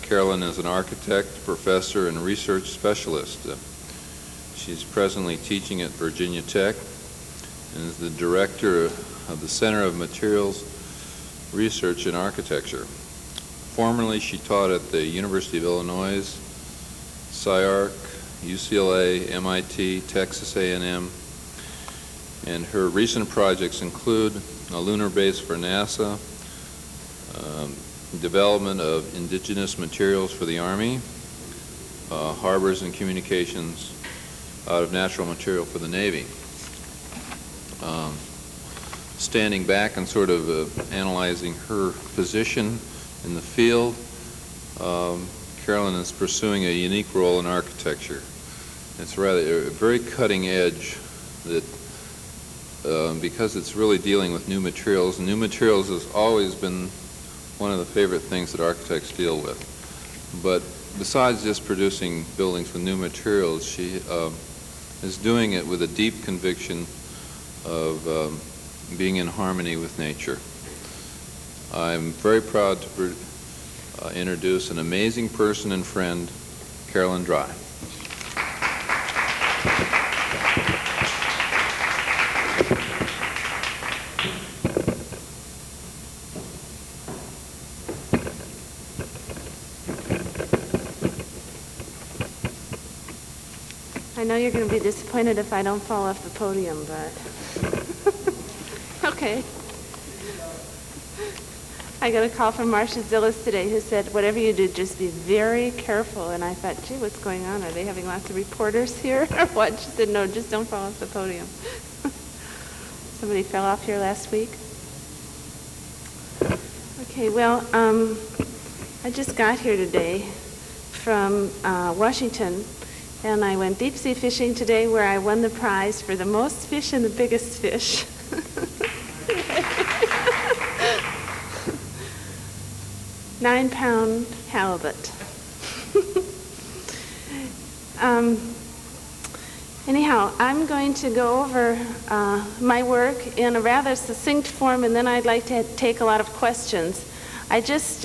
Carolyn is an architect, professor, and research specialist. She's presently teaching at Virginia Tech and is the director of the Center of Materials Research in Architecture. Formerly, she taught at the University of Illinois, SCI-Arc, UCLA, MIT, Texas A&M, and her recent projects include a lunar base for NASA, development of indigenous materials for the Army, harbors and communications out of natural material for the Navy. Standing back and sort of analyzing her position in the field, Carolyn is pursuing a unique role in architecture. It's rather a very cutting edge that because it's really dealing with new materials. New materials has always been one of the favorite things that architects deal with. But besides just producing buildings with new materials, she is doing it with a deep conviction of being in harmony with nature. I'm very proud to introduce an amazing person and friend, Carolyn Dry. I know you're going to be disappointed if I don't fall off the podium, but okay. I got a call from Marsha Zyliss today who said, whatever you do, just be very careful. And I thought, gee, what's going on? Are they having lots of reporters here or what? She said, no, just don't fall off the podium. Somebody fell off here last week. Okay, well, I just got here today from Washington, and I went deep sea fishing today where I won the prize for the most fish and the biggest fish. 9-pound halibut. Anyhow, I'm going to go over my work in a rather succinct form, and then I'd like to take a lot of questions. I just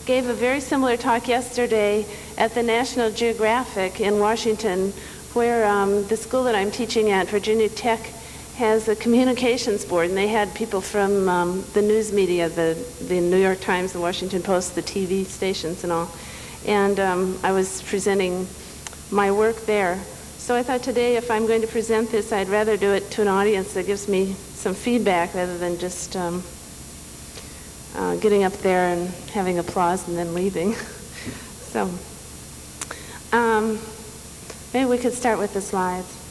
gave a very similar talk yesterday at the National Geographic in Washington, where the school that I'm teaching at, Virginia Tech, has a communications board, and they had people from the news media, the New York Times, the Washington Post, the TV stations and all. And I was presenting my work there. So I thought today if I'm going to present this, I'd rather do it to an audience that gives me some feedback rather than just getting up there and having applause and then leaving. So maybe we could start with the slides.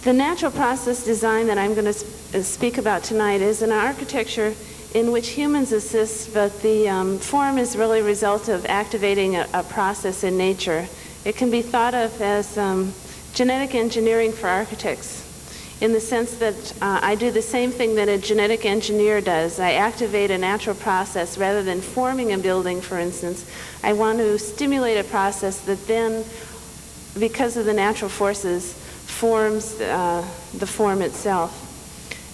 The natural process design that I'm going to speak about tonight is an architecture in which humans assist, but the form is really a result of activating a process in nature. It can be thought of as genetic engineering for architects, in the sense that I do the same thing that a genetic engineer does. I activate a natural process rather than forming a building, for instance. I want to stimulate a process that then, because of the natural forces, forms the form itself.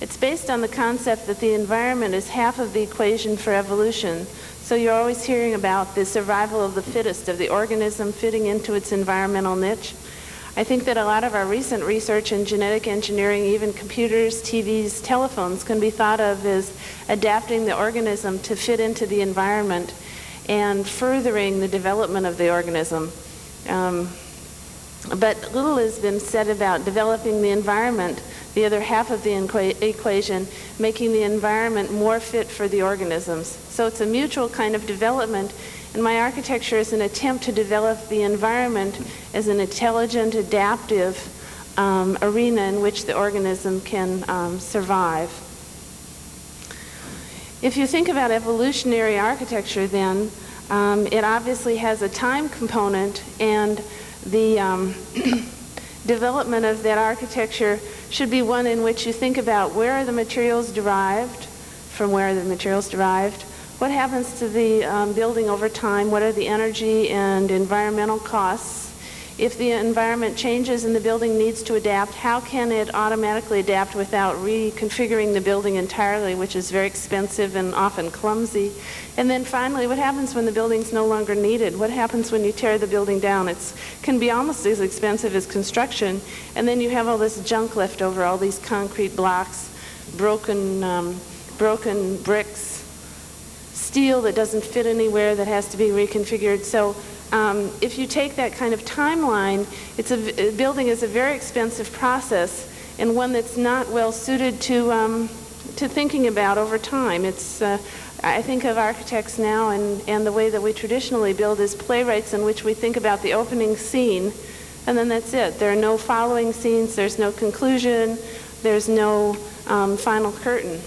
It's based on the concept that the environment is half of the equation for evolution. So you're always hearing about the survival of the fittest, of the organism fitting into its environmental niche. I think that a lot of our recent research in genetic engineering, even computers, TVs, telephones, can be thought of as adapting the organism to fit into the environment and furthering the development of the organism. But little has been said about developing the environment, the other half of the equation, making the environment more fit for the organisms. So it's a mutual kind of development, and my architecture is an attempt to develop the environment as an intelligent, adaptive arena in which the organism can survive. If you think about evolutionary architecture, then it obviously has a time component, and the development of that architecture should be one in which you think about where are the materials derived, from where are the materials derived, what happens to the building over time, what are the energy and environmental costs. If the environment changes and the building needs to adapt, how can it automatically adapt without reconfiguring the building entirely, which is very expensive and often clumsy? And then finally, what happens when the building's no longer needed? What happens when you tear the building down? It can be almost as expensive as construction, and then you have all this junk left over, all these concrete blocks, broken bricks, steel that doesn't fit anywhere that has to be reconfigured. So if you take that kind of timeline, building is a very expensive process, and one that's not well suited to thinking about over time. I think of architects now, and the way that we traditionally build is playwrights in which we think about the opening scene, and then that's it. There are no following scenes, there's no conclusion, there's no final curtain.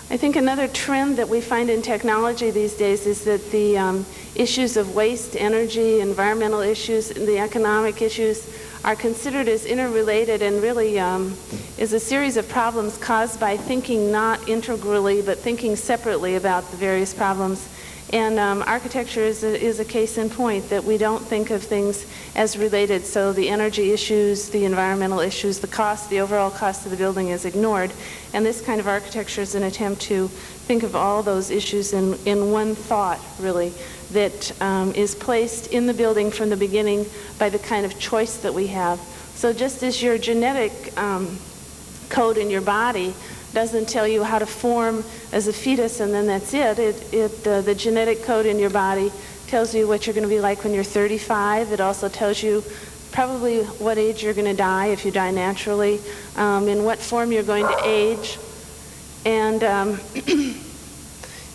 I think another trend that we find in technology these days is that the issues of waste, energy, environmental issues, and the economic issues are considered as interrelated, and really is a series of problems caused by thinking not integrally but thinking separately about the various problems. And architecture is a case in point that we don't think of things as related. So the energy issues, the environmental issues, the cost, the overall cost of the building is ignored. And this kind of architecture is an attempt to think of all those issues in one thought, really, that is placed in the building from the beginning by the kind of choice that we have. So just as your genetic code in your body doesn't tell you how to form as a fetus and then that's it. The genetic code in your body tells you what you're going to be like when you're 35. It also tells you probably what age you're going to die if you die naturally, in what form you're going to age, and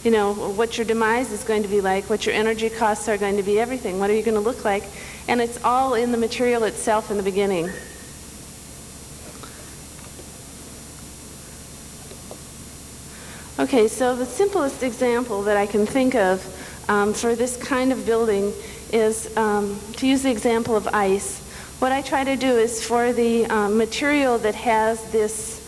you know, what your demise is going to be like, what your energy costs are going to be, everything. What are you going to look like? And it's all in the material itself in the beginning. Okay, so the simplest example that I can think of for this kind of building is to use the example of ice. What I try to do is for the material that has this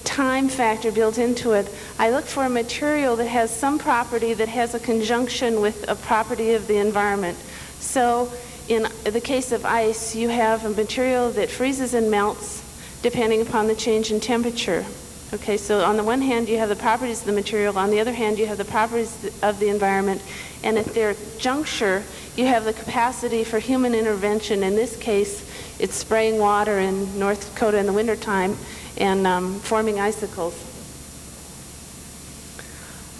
time factor built into it, I look for a material that has some property that has a conjunction with a property of the environment. So in the case of ice, you have a material that freezes and melts depending upon the change in temperature. Okay, so on the one hand, you have the properties of the material. On the other hand, you have the properties of the environment. And at their juncture, you have the capacity for human intervention. In this case, it's spraying water in North Dakota in the wintertime and forming icicles.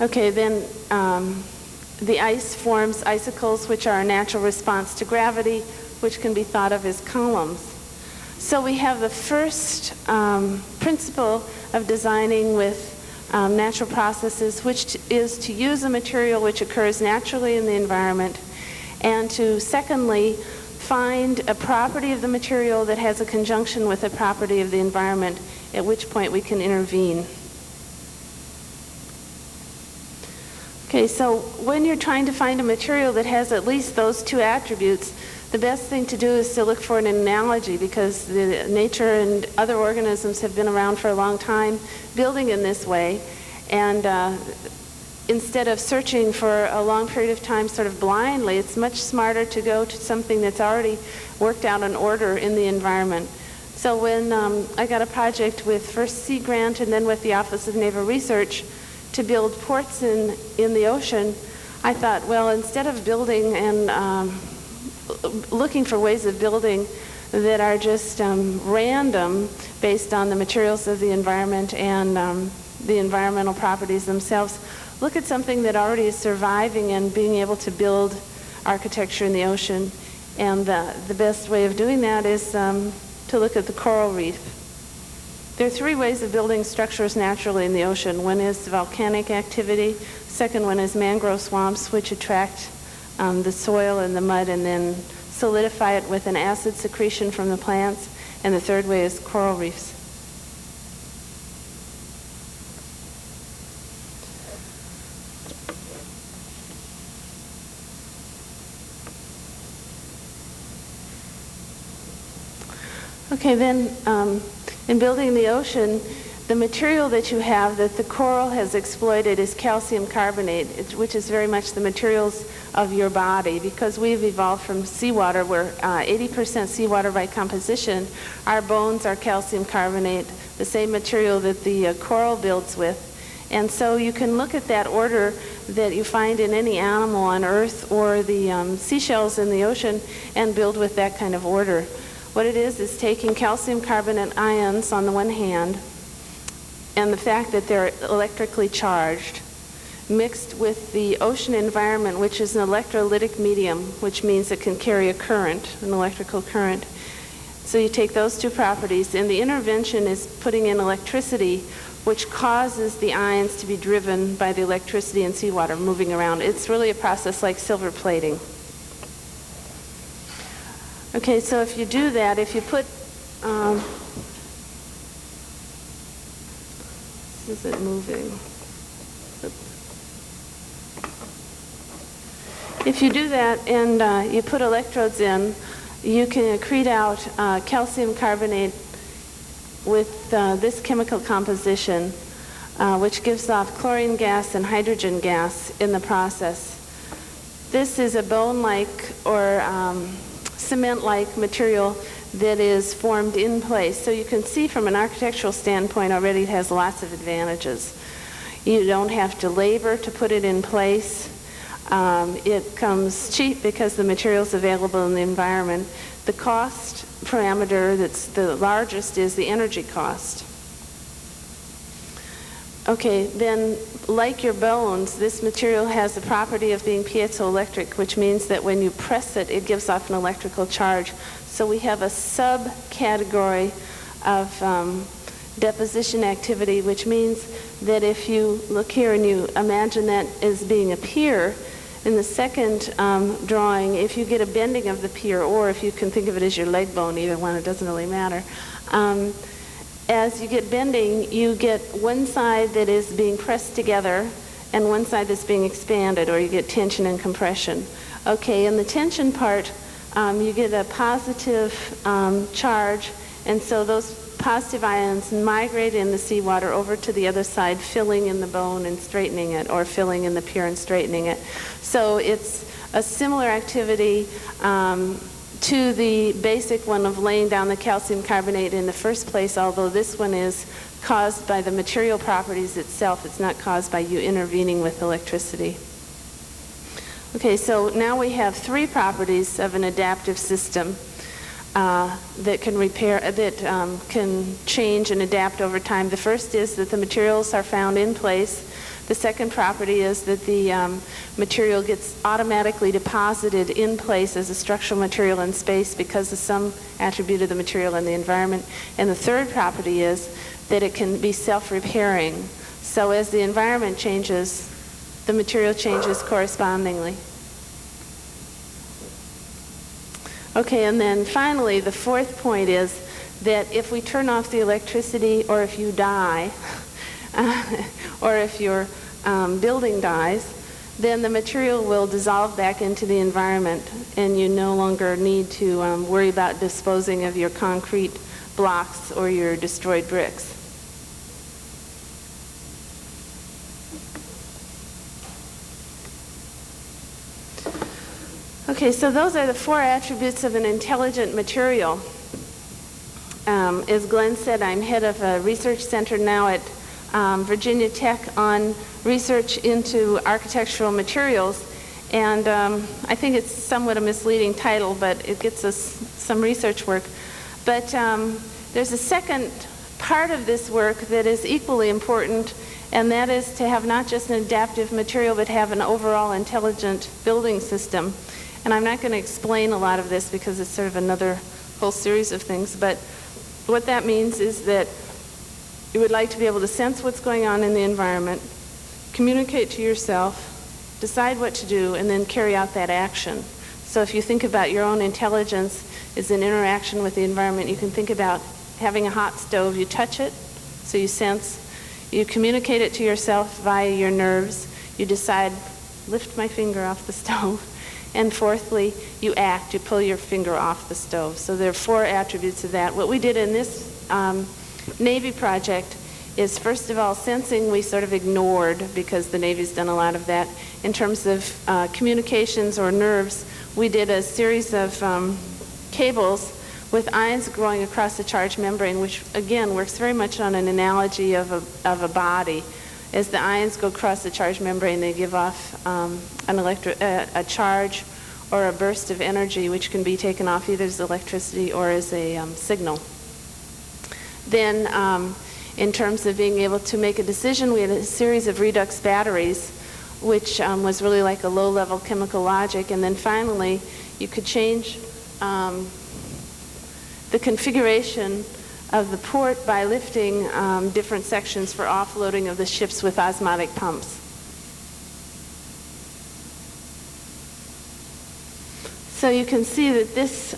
Okay, then the ice forms icicles, which are a natural response to gravity, which can be thought of as columns. So we have the first principle of designing with natural processes, which is to use a material which occurs naturally in the environment, and to secondly find a property of the material that has a conjunction with a property of the environment, at which point we can intervene. Okay, so when you're trying to find a material that has at least those two attributes, the best thing to do is to look for an analogy, because nature and other organisms have been around for a long time building in this way. And instead of searching for a long period of time sort of blindly, it's much smarter to go to something that's already worked out an order in the environment. So when I got a project with first Sea Grant and then with the Office of Naval Research to build ports in the ocean, I thought, well, instead of building and looking for ways of building that are just random based on the materials of the environment and the environmental properties themselves, look at something that already is surviving and being able to build architecture in the ocean. And the best way of doing that is to look at the coral reef. There are three ways of building structures naturally in the ocean. One is volcanic activity. Second one is mangrove swamps, which attract the soil and the mud and then solidify it with an acid secretion from the plants. And the third way is coral reefs. Okay, then in building the ocean, the material that you have that the coral has exploited is calcium carbonate, which is very much the materials of your body. Because we've evolved from seawater, we're 80% seawater by composition. Our bones are calcium carbonate, the same material that the coral builds with. And so you can look at that order that you find in any animal on Earth or the seashells in the ocean and build with that kind of order. What it is taking calcium carbonate ions on the one hand and the fact that they're electrically charged mixed with the ocean environment, which is an electrolytic medium, which means it can carry a current, an electrical current. So you take those two properties, and the intervention is putting in electricity, which causes the ions to be driven by the electricity in seawater moving around. It's really a process like silver plating. Okay, so if you do that, if you put, this isn't moving. If you do that and you put electrodes in, you can accrete out calcium carbonate with this chemical composition, which gives off chlorine gas and hydrogen gas in the process. This is a bone-like or cement-like material that is formed in place. So you can see from an architectural standpoint already it has lots of advantages. You don't have to labor to put it in place. It comes cheap because the material's available in the environment. The cost parameter that's the largest is the energy cost. Okay, then like your bones, this material has the property of being piezoelectric, which means that when you press it, it gives off an electrical charge. So we have a subcategory of deposition activity, which means that if you look here and you imagine that as being a pier, in the second drawing, if you get a bending of the pier, or if you can think of it as your leg bone, either one, it doesn't really matter. As you get bending, you get one side that is being pressed together and one side that's being expanded, or you get tension and compression. Okay, in the tension part, you get a positive charge, and so those positive ions migrate in the seawater over to the other side, filling in the bone and straightening it, or filling in the pier and straightening it. So it's a similar activity to the basic one of laying down the calcium carbonate in the first place, although this one is caused by the material properties itself. It's not caused by you intervening with electricity. Okay, so now we have three properties of an adaptive system that can repair, that can change and adapt over time. The first is that the materials are found in place. The second property is that the material gets automatically deposited in place as a structural material in space because of some attribute of the material in the environment. And the third property is that it can be self-repairing. So as the environment changes, the material changes correspondingly. Okay, and then finally, the fourth point is that if we turn off the electricity, or if you die, or if your building dies, then the material will dissolve back into the environment, and you no longer need to worry about disposing of your concrete blocks or your destroyed bricks. Okay, so those are the four attributes of an intelligent material. As Glenn said, I'm head of a research center now at Virginia Tech on research into architectural materials, and I think it's somewhat a misleading title, but it gets us some research work. But there's a second part of this work that is equally important, and that is to have not just an adaptive material, but have an overall intelligent building system. And I'm not going to explain a lot of this because it's sort of another whole series of things, but what that means is that you would like to be able to sense what's going on in the environment, communicate to yourself, decide what to do, and then carry out that action. So if you think about your own intelligence as an interaction with the environment, you can think about having a hot stove. You touch it, so you sense. You communicate it to yourself via your nerves. You decide, lift my finger off the stove. And fourthly, you act. You pull your finger off the stove. So there are 4 attributes of that. What we did in this Navy project is, first of all, sensing we sort of ignored because the Navy's done a lot of that. In terms of communications or nerves, we did a series of cables with ions going across the charge membrane, which again works very much on an analogy of a body. As the ions go across the charge membrane, they give off a charge or a burst of energy, which can be taken off either as electricity or as a signal. Then, in terms of being able to make a decision, we had a series of redox batteries, which was really like a low-level chemical logic. And then finally, you could change the configuration of the port by lifting different sections for offloading of the ships with osmotic pumps. So you can see that this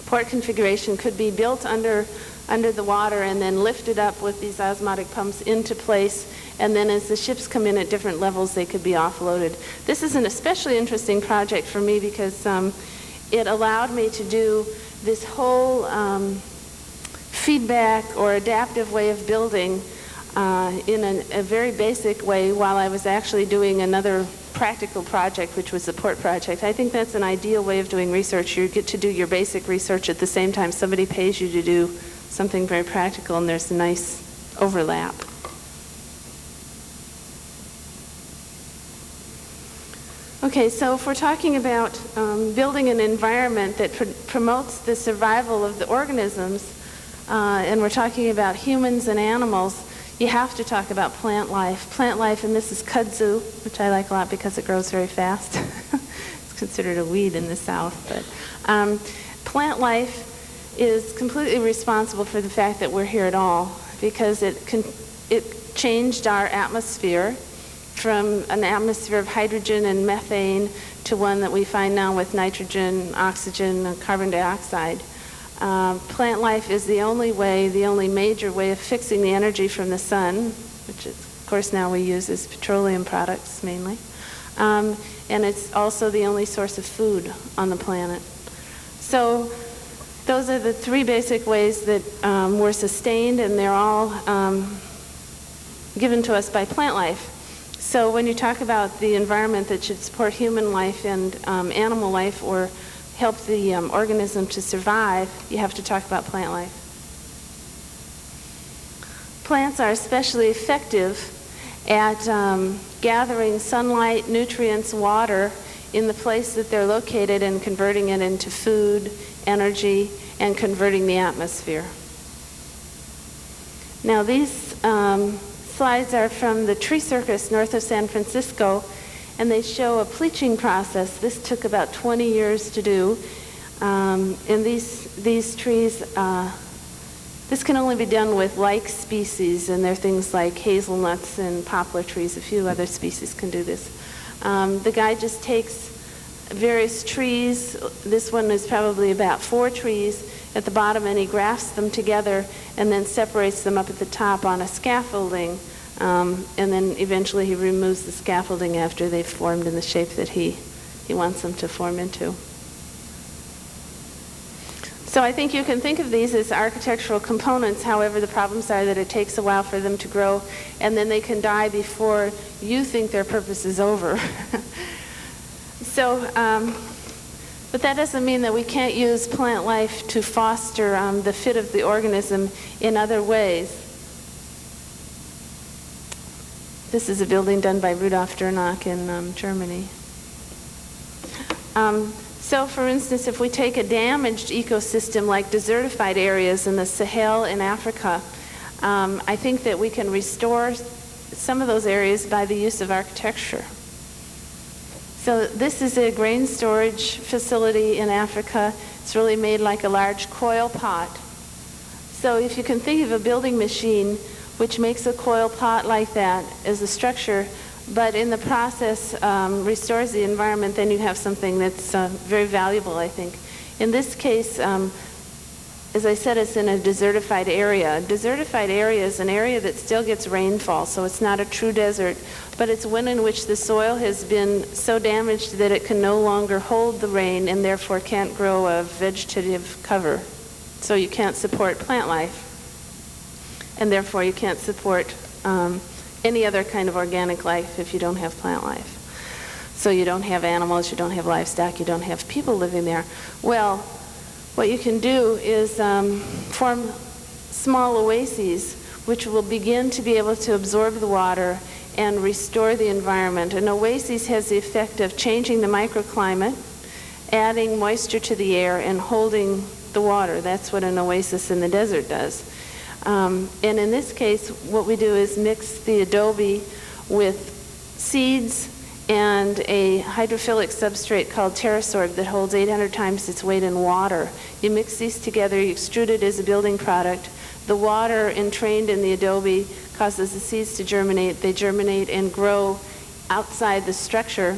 port configuration could be built under the water and then lifted up with these osmotic pumps into place, and then as the ships come in at different levels, they could be offloaded. This is an especially interesting project for me because it allowed me to do this whole feedback or adaptive way of building in a very basic way while I was actually doing another practical project, which was the port project. I think that's an ideal way of doing research. You get to do your basic research at the same time somebody pays you to do something very practical, and there's a nice overlap. Okay, so if we're talking about building an environment that promotes the survival of the organisms, and we're talking about humans and animals, you have to talk about plant life. Plant life, and this is kudzu, which I like a lot because it grows very fast. It's considered a weed in the South, but plant life is completely responsible for the fact that we're here at all, because it changed our atmosphere from an atmosphere of hydrogen and methane to one that we find now with nitrogen, oxygen, and carbon dioxide. Plant life is the only major way of fixing the energy from the sun, which of course now we use as petroleum products mainly. And it's also the only source of food on the planet. So those are the 3 basic ways that we're sustained, and they're all given to us by plant life. So when you talk about the environment that should support human life and animal life or help the organism to survive, you have to talk about plant life. Plants are especially effective at gathering sunlight, nutrients, water in the place that they're located and converting it into food, energy, and converting the atmosphere. Now these slides are from the tree circus north of San Francisco, and they show a pleaching process. This took about 20 years to do. And these trees, this can only be done with like species, and they're things like hazelnuts and poplar trees. A few other species can do this. The guy just takes various trees. This one is probably about 4 trees at the bottom, and he grafts them together and then separates them up at the top on a scaffolding. And then eventually he removes the scaffolding after they've formed in the shape that he wants them to form into. So I think you can think of these as architectural components. However, the problems are that it takes a while for them to grow, and then they can die before you think their purpose is over. So, but that doesn't mean that we can't use plant life to foster the fit of the organism in other ways. This is a building done by Rudolf Dernach in Germany. So, for instance, if we take a damaged ecosystem like desertified areas in the Sahel in Africa, I think that we can restore some of those areas by the use of architecture. So this is a grain storage facility in Africa. It's really made like a large coil pot. So if you can think of a building machine which makes a coil pot like that as a structure, but in the process restores the environment, then you have something that's very valuable, I think. In this case, as I said, it's in a desertified area. A desertified area is an area that still gets rainfall, so it's not a true desert, but it's one in which the soil has been so damaged that it can no longer hold the rain and therefore can't grow a vegetative cover. So you can't support plant life, and therefore you can't support any other kind of organic life if you don't have plant life. So you don't have animals, you don't have livestock, you don't have people living there. Well, what you can do is form small oases which will begin to be able to absorb the water and restore the environment. An oasis has the effect of changing the microclimate, adding moisture to the air, and holding the water. That's what an oasis in the desert does. And in this case, what we do is mix the adobe with seeds and a hydrophilic substrate called Terrasorb that holds 800 times its weight in water. You mix these together, you extrude it as a building product. The water entrained in the adobe causes the seeds to germinate. They germinate and grow outside the structure.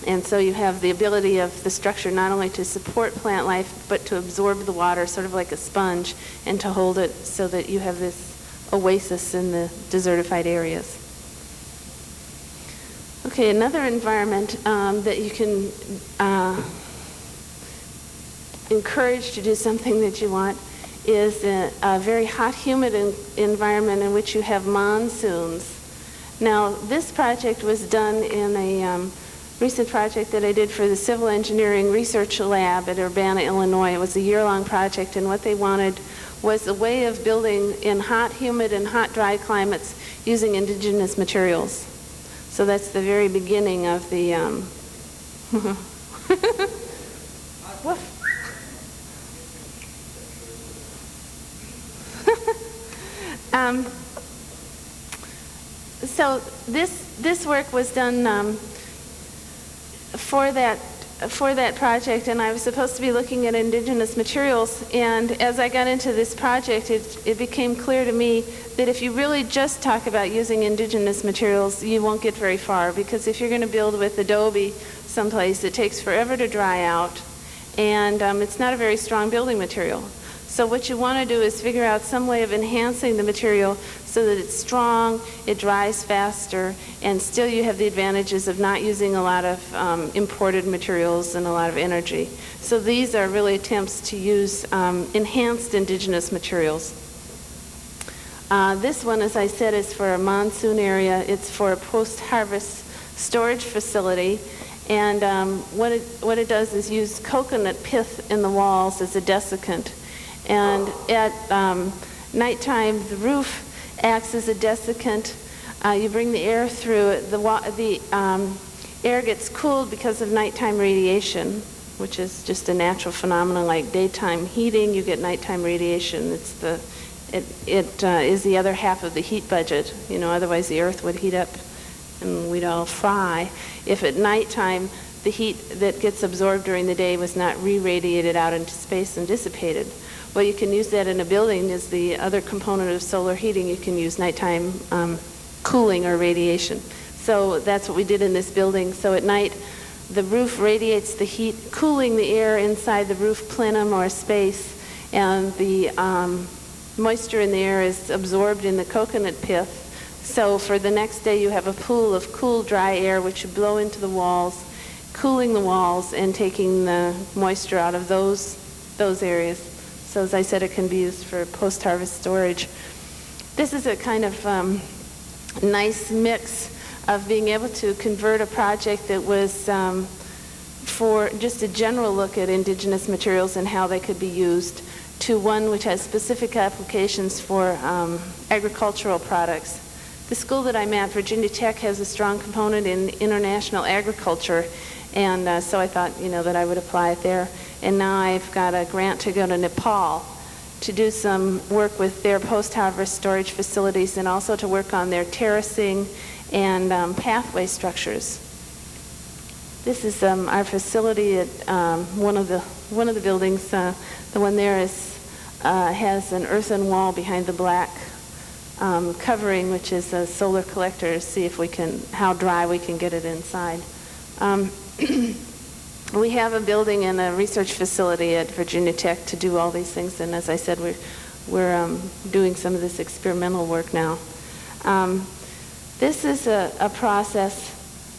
And so you have the ability of the structure not only to support plant life, but to absorb the water, sort of like a sponge, and to hold it so that you have this oasis in the desertified areas. Okay, another environment that you can encourage to do something that you want is a very hot, humid environment in which you have monsoons. Now, this project was done in a recent project that I did for the Civil Engineering Research Lab at Urbana, Illinois. It was a year-long project, and what they wanted was a way of building in hot, humid, and hot, dry climates using indigenous materials. So that's the very beginning of the so this work was done for that project, and I was supposed to be looking at indigenous materials. And as I got into this project, it became clear to me that if you really just talk about using indigenous materials, you won't get very far, because if you're going to build with adobe someplace, it takes forever to dry out, and it's not a very strong building material. So what you want to do is figure out some way of enhancing the material so that it's strong, it dries faster, and still you have the advantages of not using a lot of imported materials and a lot of energy. So these are really attempts to use enhanced indigenous materials. This one, as I said, is for a monsoon area. It's for a post-harvest storage facility. And what it does is use coconut pith in the walls as a desiccant. And at nighttime, the roof acts as a desiccant. You bring the air through it. The air gets cooled because of nighttime radiation, which is just a natural phenomenon like daytime heating. You get nighttime radiation. It is the other half of the heat budget. You know, otherwise the earth would heat up and we'd all fry if at nighttime the heat that gets absorbed during the day was not re-radiated out into space and dissipated. Well, you can use that in a building as the other component of solar heating. You can use nighttime cooling or radiation. So that's what we did in this building. So at night, the roof radiates the heat, cooling the air inside the roof plenum or space, and the moisture in the air is absorbed in the coconut pith. So for the next day, you have a pool of cool, dry air which you blow into the walls, cooling the walls and taking the moisture out of those areas. So as I said, it can be used for post-harvest storage. This is a kind of nice mix of being able to convert a project that was for just a general look at indigenous materials and how they could be used to one which has specific applications for agricultural products. The school that I'm at, Virginia Tech, has a strong component in international agriculture, and so I thought, that I would apply it there. And now I've got a grant to go to Nepal to do some work with their post-harvest storage facilities and also to work on their terracing and pathway structures. This is our facility at one of the buildings. The one there has an earthen wall behind the black covering, which is a solar collector, to see if how dry we can get it inside. We have a building and a research facility at Virginia Tech to do all these things, and as I said, we're doing some of this experimental work now. This is a process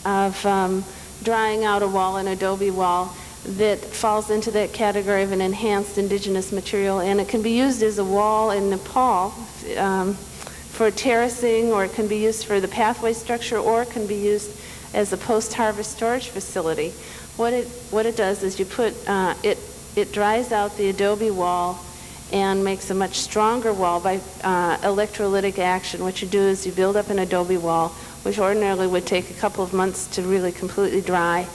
of drying out a wall, an adobe wall, that falls into that category of an enhanced indigenous material, and it can be used as a wall in Nepal for terracing, or it can be used for the pathway structure, or it can be used as a post-harvest storage facility. What it does is you put it dries out the adobe wall and makes a much stronger wall by electrolytic action. What you do is you build up an adobe wall, which ordinarily would take a couple of months to really completely dry.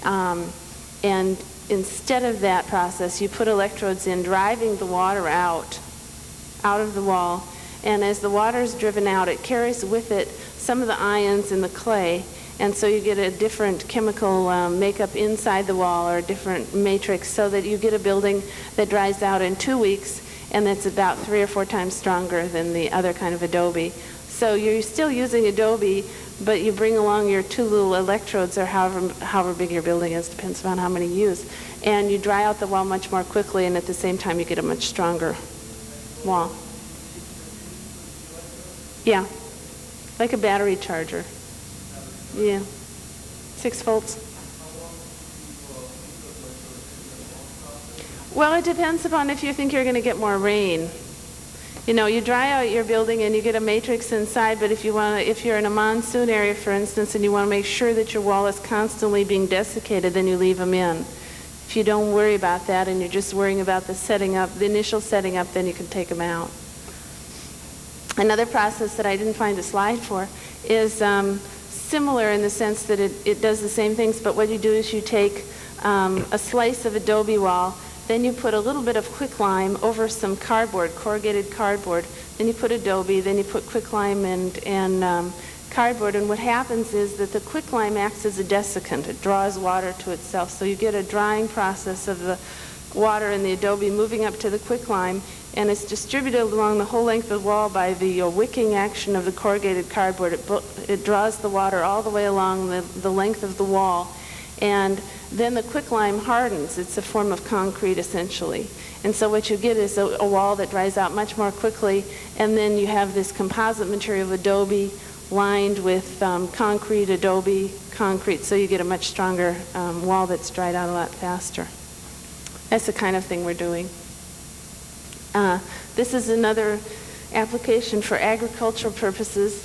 And instead of that process, you put electrodes in, driving the water out of the wall. And as the water is driven out, it carries with it some of the ions in the clay. And so you get a different chemical makeup inside the wall, or a different matrix, so that you get a building that dries out in 2 weeks, and that's about 3 or 4 times stronger than the other kind of adobe. So you're still using adobe, but you bring along your 2 little electrodes, or however big your building is, depends upon how many you use, and you dry out the wall much more quickly, and at the same time you get a much stronger wall. Yeah, like a battery charger. Yeah, 6 volts. Well, it depends upon if you think you're going to get more rain. You know, you dry out your building and you get a matrix inside, but if you're in a monsoon area, for instance, and you want to make sure that your wall is constantly being desiccated, then you leave them in. If you don't worry about that and you're just worrying about the setting up, the initial setting up, then you can take them out. Another process that I didn't find a slide for is similar in the sense that it does the same things, but what you do is you take a slice of adobe wall, then you put a little bit of quicklime over some cardboard, corrugated cardboard, then you put adobe, then you put quicklime and cardboard, and what happens is that the quicklime acts as a desiccant. It draws water to itself, so you get a drying process of the water in the adobe moving up to the quicklime, and it's distributed along the whole length of the wall by the wicking action of the corrugated cardboard. It draws the water all the way along the length of the wall, and then the quicklime hardens. It's a form of concrete, essentially. And so what you get is a wall that dries out much more quickly, and then you have this composite material of adobe lined with concrete, adobe, concrete, so you get a much stronger wall that's dried out a lot faster. That's the kind of thing we're doing. This is another application for agricultural purposes.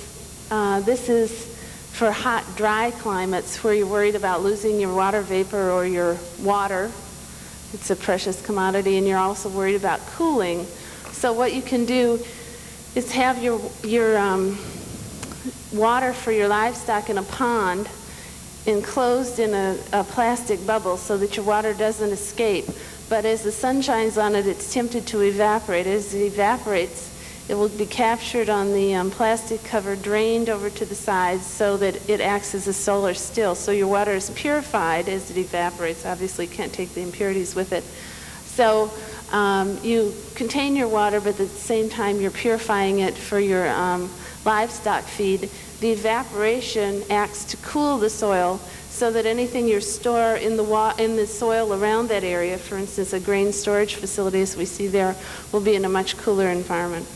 This is for hot, dry climates where you're worried about losing your water vapor or your water. It's a precious commodity, and you're also worried about cooling. So what you can do is have your water for your livestock in a pond enclosed in a plastic bubble so that your water doesn't escape. But as the sun shines on it, it's tempted to evaporate. As it evaporates, it will be captured on the plastic cover, drained over to the sides so that it acts as a solar still. So your water is purified as it evaporates. Obviously, you can't take the impurities with it. So you contain your water, but at the same time, you're purifying it for your livestock feed. The evaporation acts to cool the soil so that anything you store in the soil around that area, for instance, a grain storage facility as we see there, will be in a much cooler environment.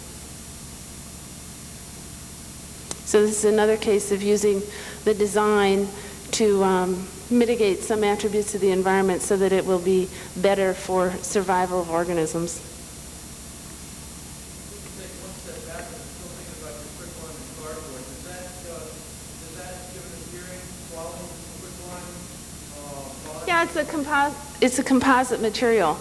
So this is another case of using the design to mitigate some attributes of the environment so that it will be better for survival of organisms. Yeah, it's a composite material.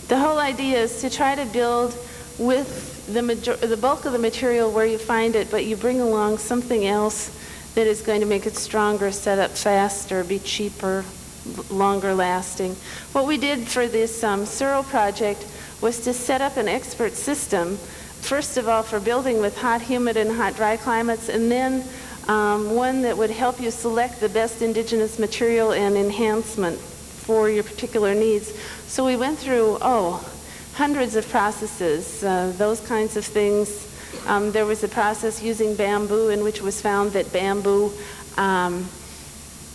The whole idea is to try to build with the bulk of the material where you find it, but you bring along something else that is going to make it stronger, set up faster, be cheaper, longer lasting. What we did for this Searle project was to set up an expert system, first of all for building with hot, humid, and hot, dry climates, and then one that would help you select the best indigenous material and enhancement for your particular needs. So we went through, hundreds of processes, those kinds of things. There was a process using bamboo in which was found that bamboo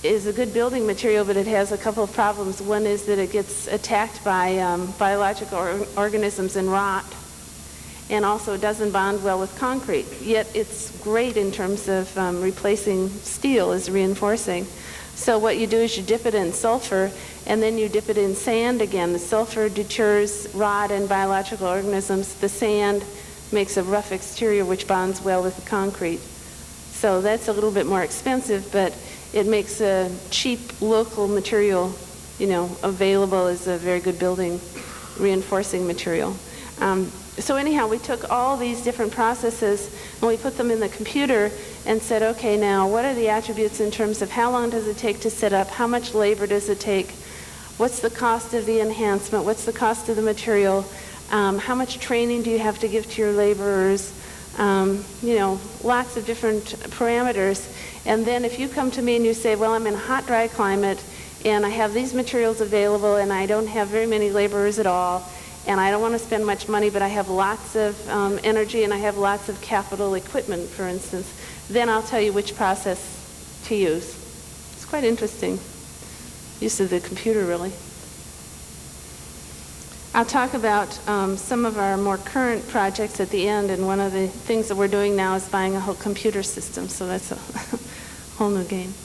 is a good building material, but it has a couple of problems. One is that it gets attacked by biological organisms and rot, and also it doesn't bond well with concrete. Yet it's great in terms of replacing steel as reinforcing. So what you do is you dip it in sulfur, and then you dip it in sand again. The sulfur deters rot and biological organisms. The sand makes a rough exterior which bonds well with the concrete. So that's a little bit more expensive, but it makes a cheap local material, available as a very good building reinforcing material. So anyhow, we took all these different processes and we put them in the computer and said, okay, now what are the attributes in terms of how long does it take to set up, how much labor does it take, what's the cost of the enhancement, what's the cost of the material, how much training do you have to give to your laborers, lots of different parameters. And then if you come to me and you say, well, I'm in a hot, dry climate and I have these materials available and I don't have very many laborers at all, and I don't want to spend much money, but I have lots of energy and I have lots of capital equipment, for instance, then I'll tell you which process to use. It's quite interesting. Use of the computer, really. I'll talk about some of our more current projects at the end, and one of the things that we're doing now is buying a whole computer system, so that's a whole new game.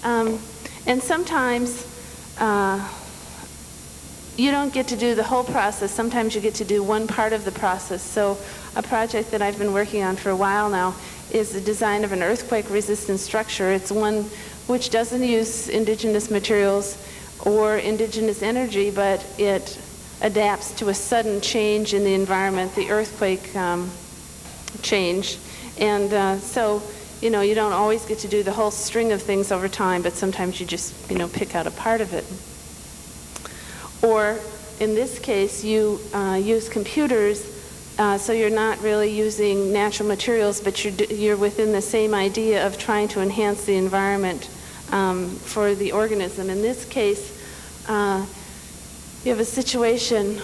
And sometimes you don't get to do the whole process. Sometimes you get to do one part of the process. So a project that I've been working on for a while now is the design of an earthquake-resistant structure. It's one which doesn't use indigenous materials or indigenous energy, but it adapts to a sudden change in the environment, the earthquake change. And so, you don't always get to do the whole string of things over time, but sometimes you just, pick out a part of it. Or in this case, you use computers, so you're not really using natural materials, but you're within the same idea of trying to enhance the environment for the organism. In this case, you have a situation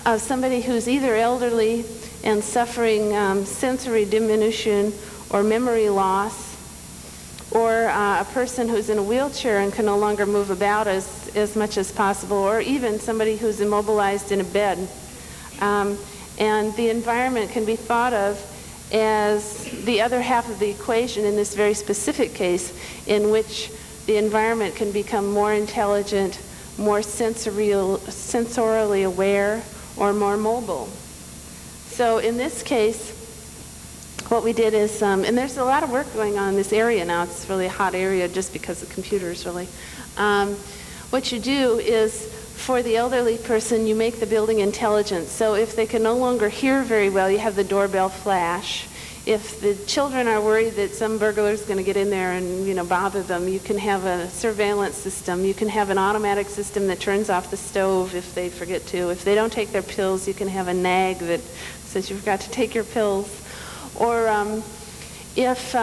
of somebody who's either elderly and suffering sensory diminution or memory loss, or a person who's in a wheelchair and can no longer move about as much as possible, or even somebody who's immobilized in a bed. And the environment can be thought of as the other half of the equation in this very specific case, in which the environment can become more intelligent, more sensorially aware, or more mobile. So in this case, what we did is, and there's a lot of work going on in this area now. It's really a hot area just because of computers, really. What you do is, for the elderly person, you make the building intelligent. So if they can no longer hear very well, you have the doorbell flash. If the children are worried that some burglar is going to get in there and bother them, you can have a surveillance system. You can have an automatic system that turns off the stove if they forget to. If they don't take their pills, you can have a nag that says you forgot to take your pills. Or if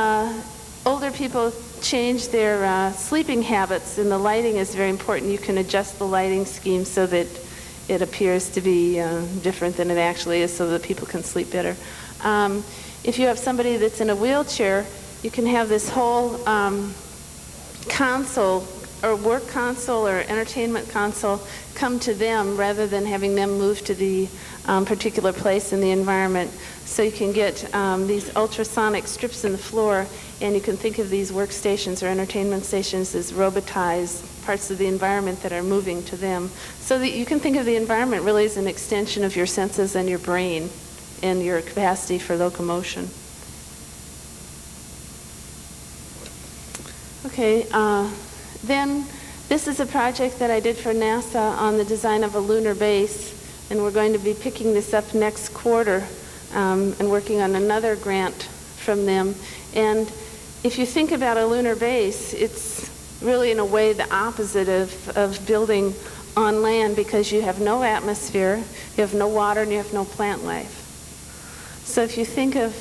older people change their sleeping habits, and the lighting is very important, you can adjust the lighting scheme so that it appears to be different than it actually is, so that people can sleep better. If you have somebody that's in a wheelchair, you can have this whole console, or work console, or entertainment console come to them rather than having them move to the particular place in the environment. So you can get these ultrasonic strips in the floor, and you can think of these workstations or entertainment stations as robotized parts of the environment that are moving to them. So that you can think of the environment really as an extension of your senses and your brain and your capacity for locomotion. Okay, then this is a project that I did for NASA on the design of a lunar base, and we're going to be picking this up next quarter and working on another grant from them. And if you think about a lunar base, it's really in a way the opposite of building on land, because you have no atmosphere, you have no water, and you have no plant life. So if you think of,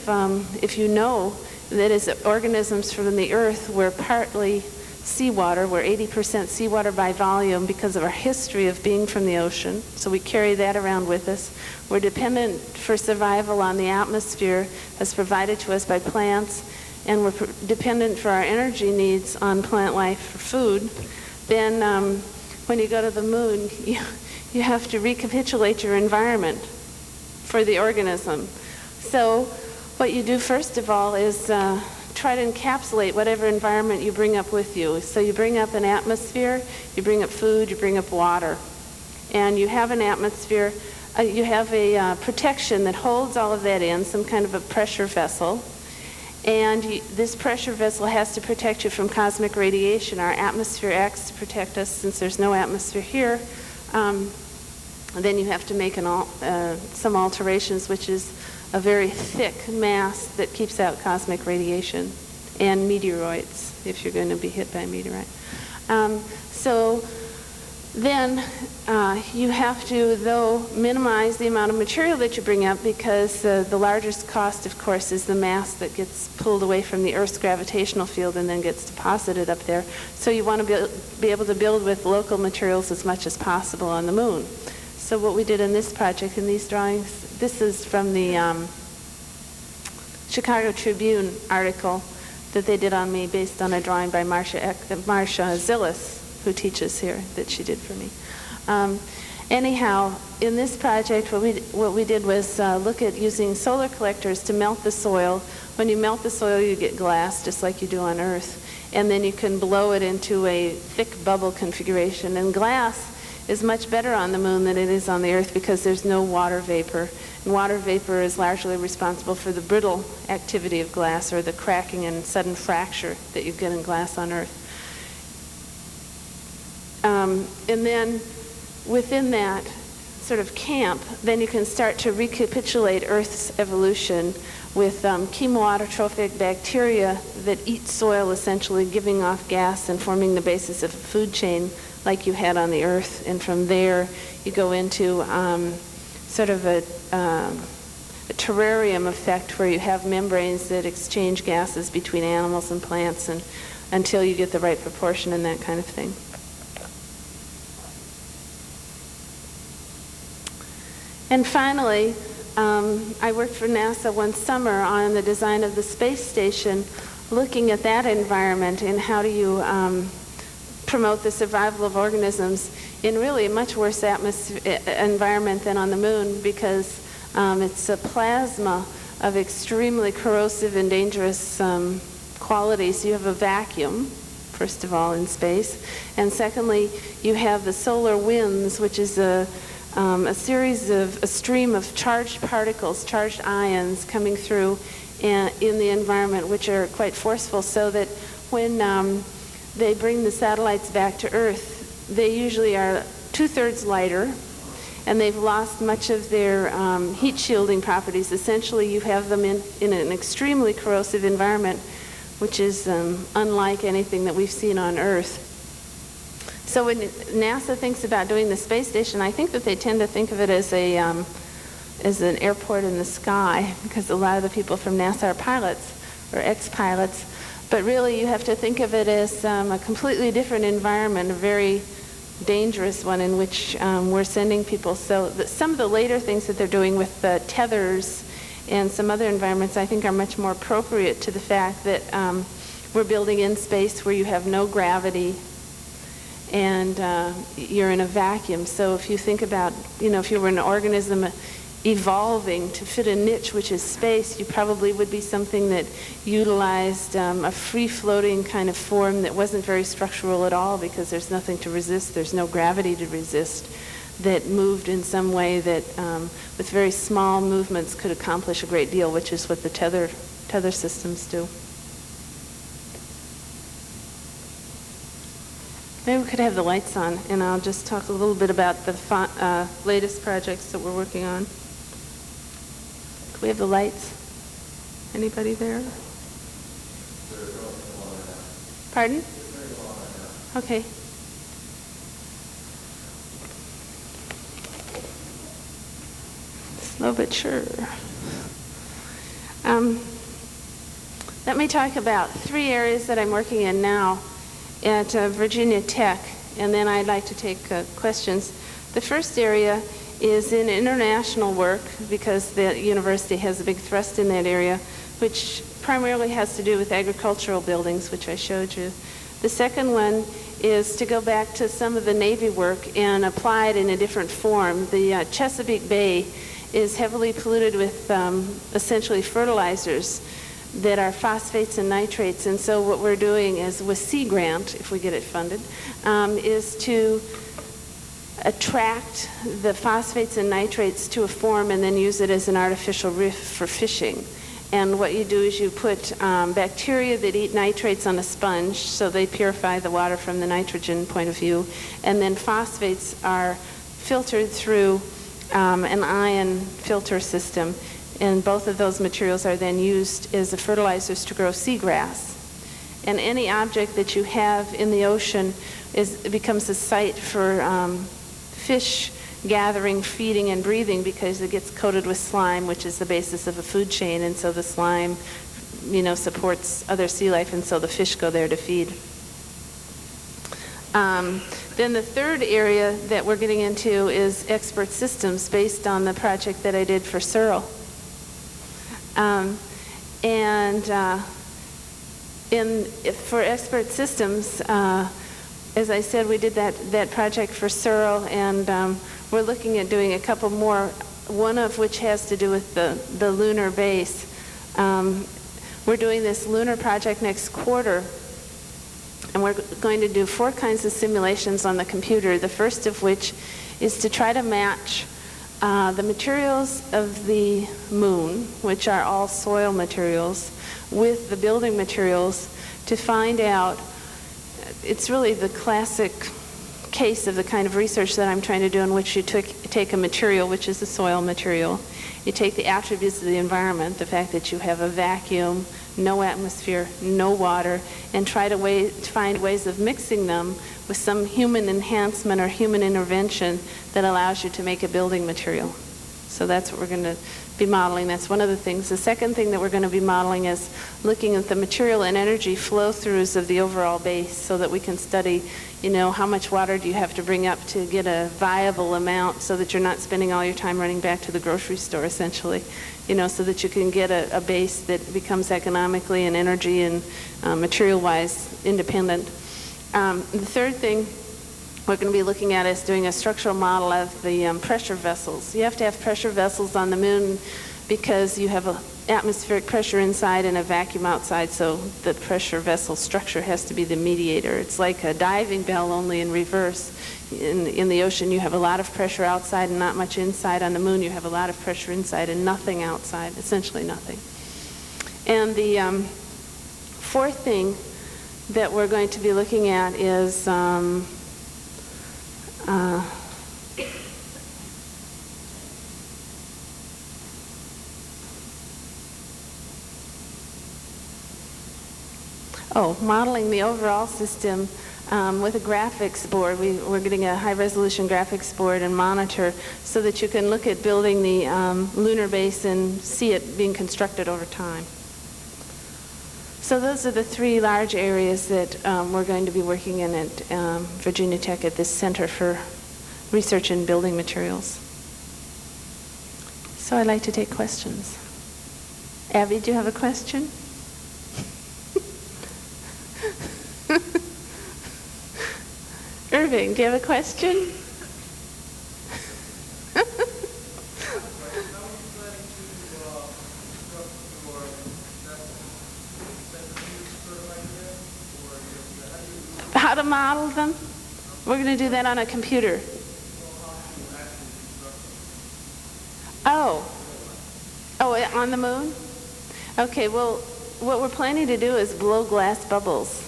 if you know that is, organisms from the earth, we're partly seawater. We're 80% seawater by volume because of our history of being from the ocean. So we carry that around with us. We're dependent for survival on the atmosphere as provided to us by plants, and we're dependent for our energy needs on plant life for food. Then when you go to the moon, you have to recapitulate your environment for the organism. So what you do first of all is try to encapsulate whatever environment you bring up with you. So you bring up an atmosphere, you bring up food, you bring up water. And you have an atmosphere, you have a protection that holds all of that in, some kind of a pressure vessel. And this pressure vessel has to protect you from cosmic radiation. Our atmosphere acts to protect us since there's no atmosphere here. Then you have to make some alterations, which is a very thick mass that keeps out cosmic radiation, and meteoroids, if you're going to be hit by a meteorite. So then you have to, though, minimize the amount of material that you bring up, because the largest cost, of course, is the mass that gets pulled away from the Earth's gravitational field and then gets deposited up there. So you want to be able to build with local materials as much as possible on the moon. So what we did in this project, in these drawings, this is from the Chicago Tribune article that they did on me based on a drawing by Marsha Zyliss, who teaches here, that she did for me. Anyhow, in this project, what we did was look at using solar collectors to melt the soil. When you melt the soil, you get glass, just like you do on Earth. And then you can blow it into a thick bubble configuration. And glass is much better on the moon than it is on the Earth because there's no water vapor. And water vapor is largely responsible for the brittle activity of glass, or the cracking and sudden fracture that you get in glass on Earth. And then within that sort of camp, then you can start to recapitulate Earth's evolution with chemoautotrophic bacteria that eat soil, essentially giving off gas and forming the basis of a food chain like you had on the Earth. And from there, you go into sort of a terrarium effect where you have membranes that exchange gases between animals and plants, and until you get the right proportion and that kind of thing. And finally, I worked for NASA one summer on the design of the space station, looking at that environment and how do you promote the survival of organisms in really a much worse environment than on the moon, because it's a plasma of extremely corrosive and dangerous qualities. You have a vacuum, first of all, in space, and secondly, you have the solar winds, which is a stream of charged particles, charged ions coming through in the environment, which are quite forceful, so that when they bring the satellites back to Earth, they usually are 2/3 lighter, and they've lost much of their heat shielding properties. Essentially, you have them in an extremely corrosive environment, which is unlike anything that we've seen on Earth. So when NASA thinks about doing the space station, I think that they tend to think of it as an airport in the sky, because a lot of the people from NASA are pilots or ex-pilots. But really, you have to think of it as a completely different environment, a very dangerous one in which we're sending people. So some of the later things that they're doing with the tethers and some other environments, I think, are much more appropriate to the fact that we're building in space where you have no gravity and you're in a vacuum. So if you think about, if you were an organism evolving to fit a niche, which is space, you probably would be something that utilized a free-floating kind of form that wasn't very structural at all, because there's nothing to resist, there's no gravity to resist, that moved in some way that with very small movements could accomplish a great deal, which is what the tether systems do. Maybe we could have the lights on, and I'll just talk a little bit about the latest projects that we're working on. Could we have the lights? Anybody there? Pardon? Okay. Slow but sure. Let me talk about 3 areas that I'm working in now at Virginia Tech, and then I'd like to take questions. The first area is in international work, because the university has a big thrust in that area, which primarily has to do with agricultural buildings, which I showed you. The second one is to go back to some of the Navy work and apply it in a different form. The Chesapeake Bay is heavily polluted with essentially fertilizers that are phosphates and nitrates, and so what we're doing is, with Sea Grant, if we get it funded, is to attract the phosphates and nitrates to a form and then use it as an artificial reef for fishing. And what you do is you put bacteria that eat nitrates on a sponge, so they purify the water from the nitrogen point of view, and then phosphates are filtered through an ion filter system, and both of those materials are then used as the fertilizers to grow seagrass. And any object that you have in the ocean becomes a site for fish gathering, feeding, and breathing, because it gets coated with slime, which is the basis of a food chain, and so the slime, supports other sea life, and so the fish go there to feed. Then the third area that we're getting into is expert systems, based on the project that I did for Searle. For expert systems, as I said, we did that project for Searle, and we're looking at doing a couple more, one of which has to do with the lunar base. We're doing this lunar project next quarter, and we're going to do 4 kinds of simulations on the computer, the first of which is to try to match the materials of the moon, which are all soil materials, with the building materials to find out. It's really the classic case of the kind of research that I'm trying to do, in which you take a material, which is a soil material, you take the attributes of the environment, the fact that you have a vacuum, no atmosphere, no water, and try to find ways of mixing them with some human enhancement or human intervention that allows you to make a building material. So that's what we're going to be modeling. That's one of the things. The second thing that we're going to be modeling is looking at the material and energy flow-throughs of the overall base, so that we can study, how much water do you have to bring up to get a viable amount, so that you're not spending all your time running back to the grocery store, essentially, so that you can get a base that becomes economically and energy and material-wise independent. The third thing we're going to be looking at is doing a structural model of the pressure vessels. You have to have pressure vessels on the moon because you have an atmospheric pressure inside and a vacuum outside, so the pressure vessel structure has to be the mediator. It's like a diving bell, only in reverse. In the ocean, you have a lot of pressure outside and not much inside. On the moon, you have a lot of pressure inside and nothing outside, essentially nothing. And the fourth thing that we're going to be looking at is modeling the overall system with a graphics board. We're getting a high-resolution graphics board and monitor, so that you can look at building the lunar base and see it being constructed over time. So those are the 3 large areas that we're going to be working in at Virginia Tech, at this Center for Research in Building Materials. So I'd like to take questions. Abby, do you have a question? Irving, do you have a question? How to model them? We're going to do that on a computer. Oh, on the moon? Okay, well, what we're planning to do is blow glass bubbles.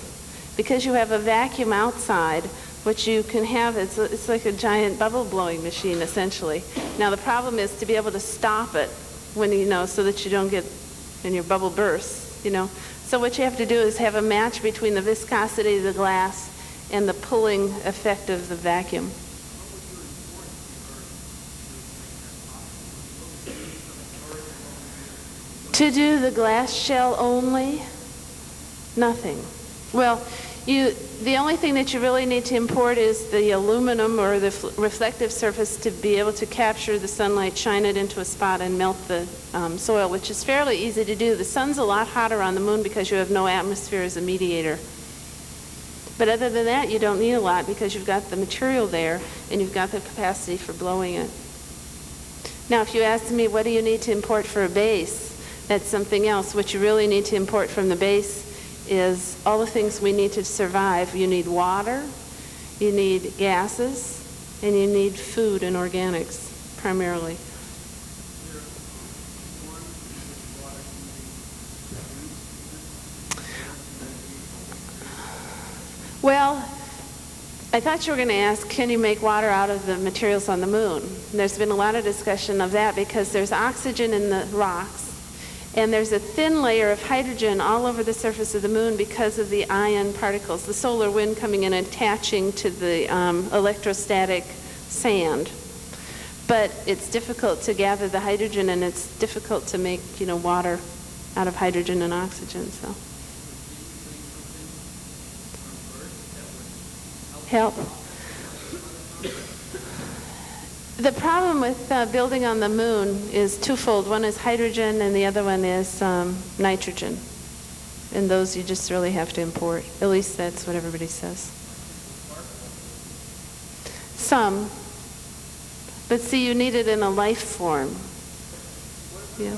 Because you have a vacuum outside, what you can have, it's like a giant bubble blowing machine, essentially. Now, the problem is to be able to stop it when, so that you don't get, when your bubble bursts, So what you have to do is have a match between the viscosity of the glass and the pulling effect of the vacuum. To do the glass shell only, Nothing. Well, the only thing that you really need to import is the aluminum or the reflective surface to be able to capture the sunlight, shine it into a spot, and melt the soil, which is fairly easy to do. The sun's a lot hotter on the moon because you have no atmosphere as a mediator. But other than that, you don't need a lot because you've got the material there and you've got the capacity for blowing it. Now, if you ask me, what do you need to import for a base? That's something else. What you really need to import from the base is all the things we need to survive. You need water, you need gases, and you need food and organics, primarily. Well, I thought you were going to ask, can you make water out of the materials on the moon? There's been a lot of discussion of that because there's oxygen in the rocks, and there's a thin layer of hydrogen all over the surface of the moon because of the ion particles, the solar wind coming in and attaching to the electrostatic sand. But it's difficult to gather the hydrogen, and it's difficult to make, water out of hydrogen and oxygen. So. Help. The problem with building on the moon is twofold. One is hydrogen and the other one is nitrogen. And those you just really have to import. At least that's what everybody says. Some. But see, you need it in a life form. Yeah.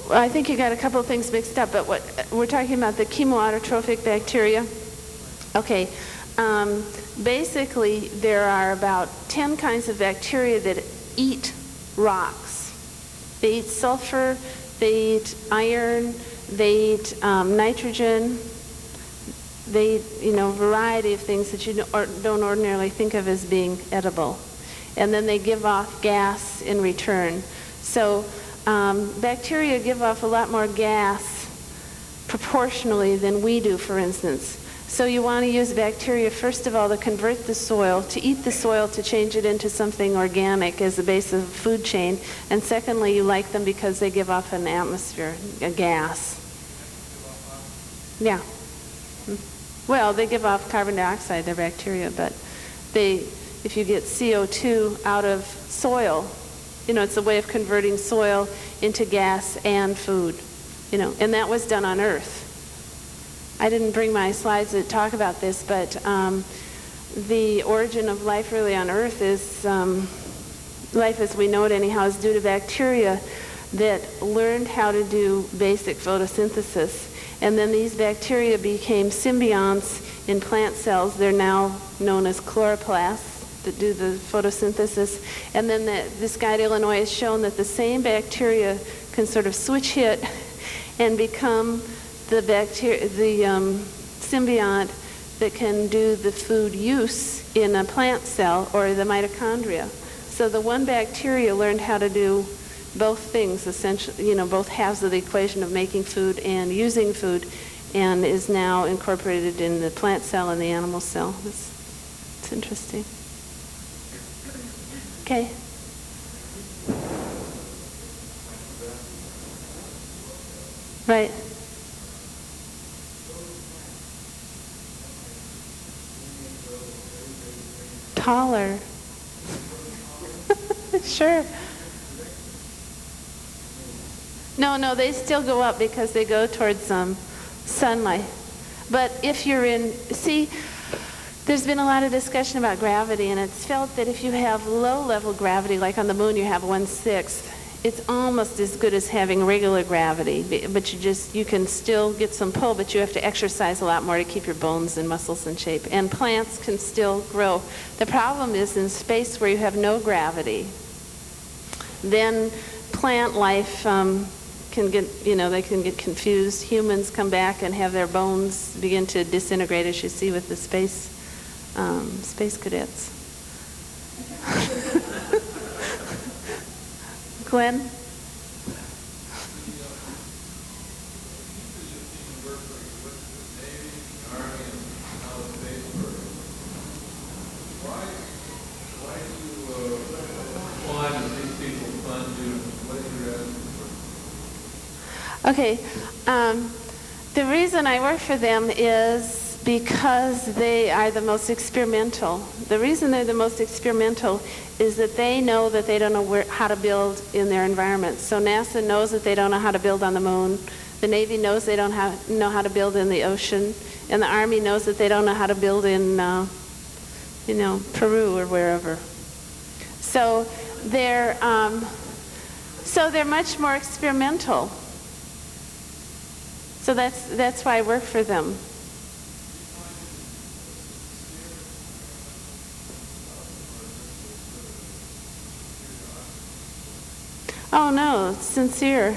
Well, I think you got a couple of things mixed up, but what we're talking about, the chemoautotrophic bacteria. Okay, basically there are about 10 kinds of bacteria that eat rocks. They eat sulfur, they eat iron, they eat nitrogen, they eat, a variety of things that you don't ordinarily think of as being edible. And then they give off gas in return. So bacteria give off a lot more gas proportionally than we do, for instance. So you want to use bacteria, first of all, to convert the soil, to eat the soil, to change it into something organic as the base of the food chain. And secondly, you like them because they give off an atmosphere, a gas. Yeah. Well, they give off carbon dioxide, they're bacteria, but if you get CO2 out of soil, it's a way of converting soil into gas and food, and that was done on Earth. I didn't bring my slides to talk about this, but the origin of life really on Earth is, life as we know it anyhow, is due to bacteria that learned how to do basic photosynthesis. And then these bacteria became symbionts in plant cells. They're now known as chloroplasts that do the photosynthesis. And then this guy at Illinois has shown that the same bacteria can sort of switch hit and become the symbiont that can do the food use in a plant cell or the mitochondria. So the one bacteria learned how to do both things, essentially, both halves of the equation of making food and using food, and is now incorporated in the plant cell and the animal cell. It's interesting. Okay. Right. Taller. Sure. No, they still go up because they go towards sunlight. But if you're there's been a lot of discussion about gravity, and it's felt that if you have low-level gravity, like on the moon you have 1/6, it's almost as good as having regular gravity. But you can still get some pull, but you have to exercise a lot more to keep your bones and muscles in shape. And plants can still grow. The problem is in space where you have no gravity, then plant life can get, they can get confused. Humans come back and have their bones begin to disintegrate, as you see with the space cadets. Glenn? Okay. The reason I work for them is because they are the most experimental. The reason they're the most experimental is that they know that they don't know how to build in their environment. So NASA knows that they don't know how to build on the moon. The Navy knows they don't know how to build in the ocean. And the Army knows that they don't know how to build in, Peru or wherever. So they're much more experimental. So that's why I work for them. Oh no, it's sincere.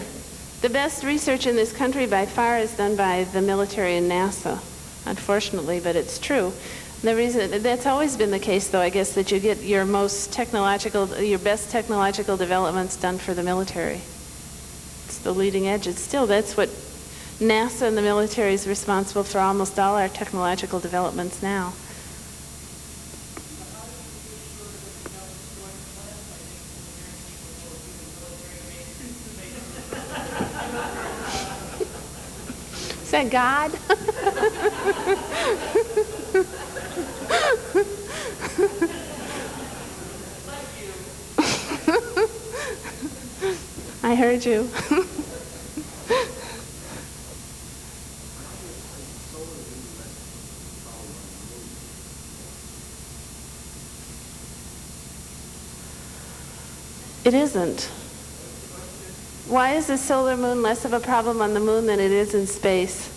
The best research in this country by far is done by the military and NASA, unfortunately, but it's true. The reason that's always been the case, though, I guess, that you get your best technological developments done for the military. It's the leading edge. It's still, that's what NASA and the military is responsible for almost all our technological developments now. Is that God? I heard you. It isn't. Why is the solar moon less of a problem on the moon than it is in space?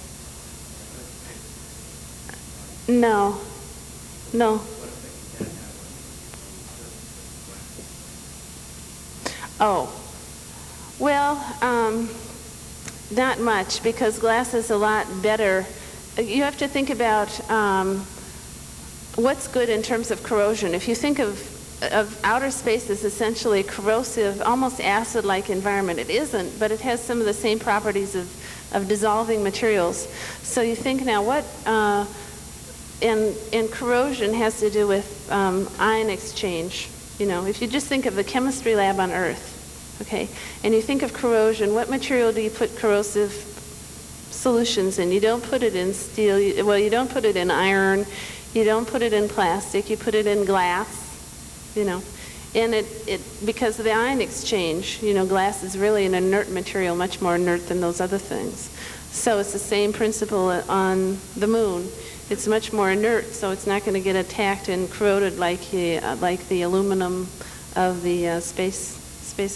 No. Oh. Well, not much, because glass is a lot better. You have to think about what's good in terms of corrosion. If you think of outer space as essentially corrosive, almost acid-like environment, it isn't, but it has some of the same properties of dissolving materials. So you think now what, and corrosion has to do with ion exchange. If you just think of the chemistry lab on Earth, okay, and you think of corrosion, what material do you put corrosive solutions in? You don't put it in steel, you don't put it in iron, you don't put it in plastic, you put it in glass. And it because of the ion exchange, glass is really an inert material, much more inert than those other things. So it's the same principle on the moon. It's much more inert, so it's not going to get attacked and corroded like the aluminum of the space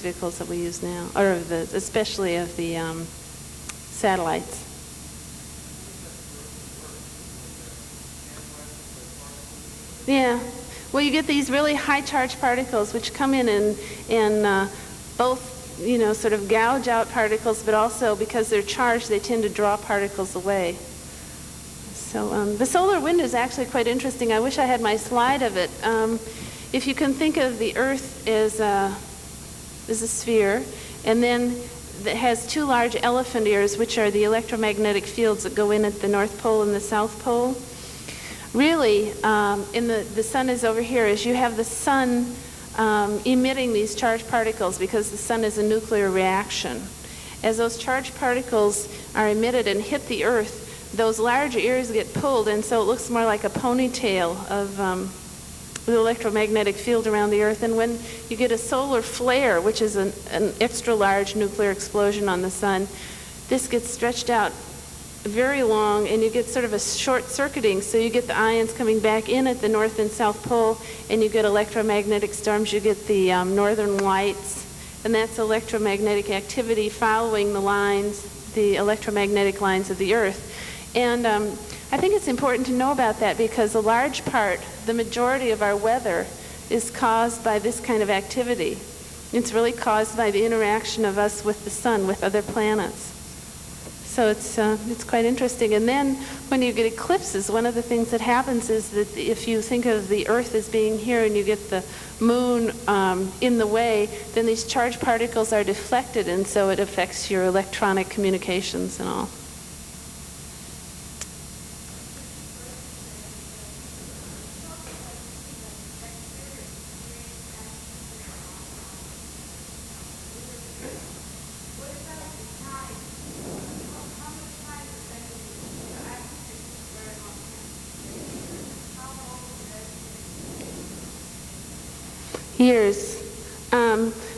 vehicles that we use now, or especially of the satellites. Yeah. Well, you get these really high charge particles which come in and both, sort of gouge out particles, but also because they're charged, they tend to draw particles away. So the solar wind is actually quite interesting. I wish I had my slide of it. If you can think of the Earth as a sphere, and then it has two large elephant ears, which are the electromagnetic fields that go in at the North Pole and the South Pole. Really, the sun is over here, as you have the sun emitting these charged particles, because the sun is a nuclear reaction. As those charged particles are emitted and hit the Earth, those large ears get pulled, and so it looks more like a ponytail of the electromagnetic field around the Earth. And when you get a solar flare, which is an extra large nuclear explosion on the sun, this gets stretched out very long, and you get sort of a short circuiting, so you get the ions coming back in at the North and South Pole, and you get electromagnetic storms. You get the northern lights, and that's electromagnetic activity following the electromagnetic lines of the Earth. And I think it's important to know about that, because a large part, the majority of our weather is caused by this kind of activity. It's really caused by the interaction of us with the sun, with other planets. So it's quite interesting. And then when you get eclipses, one of the things that happens is that if you think of the Earth as being here and you get the moon in the way, then these charged particles are deflected, and so it affects your electronic communications and all. years.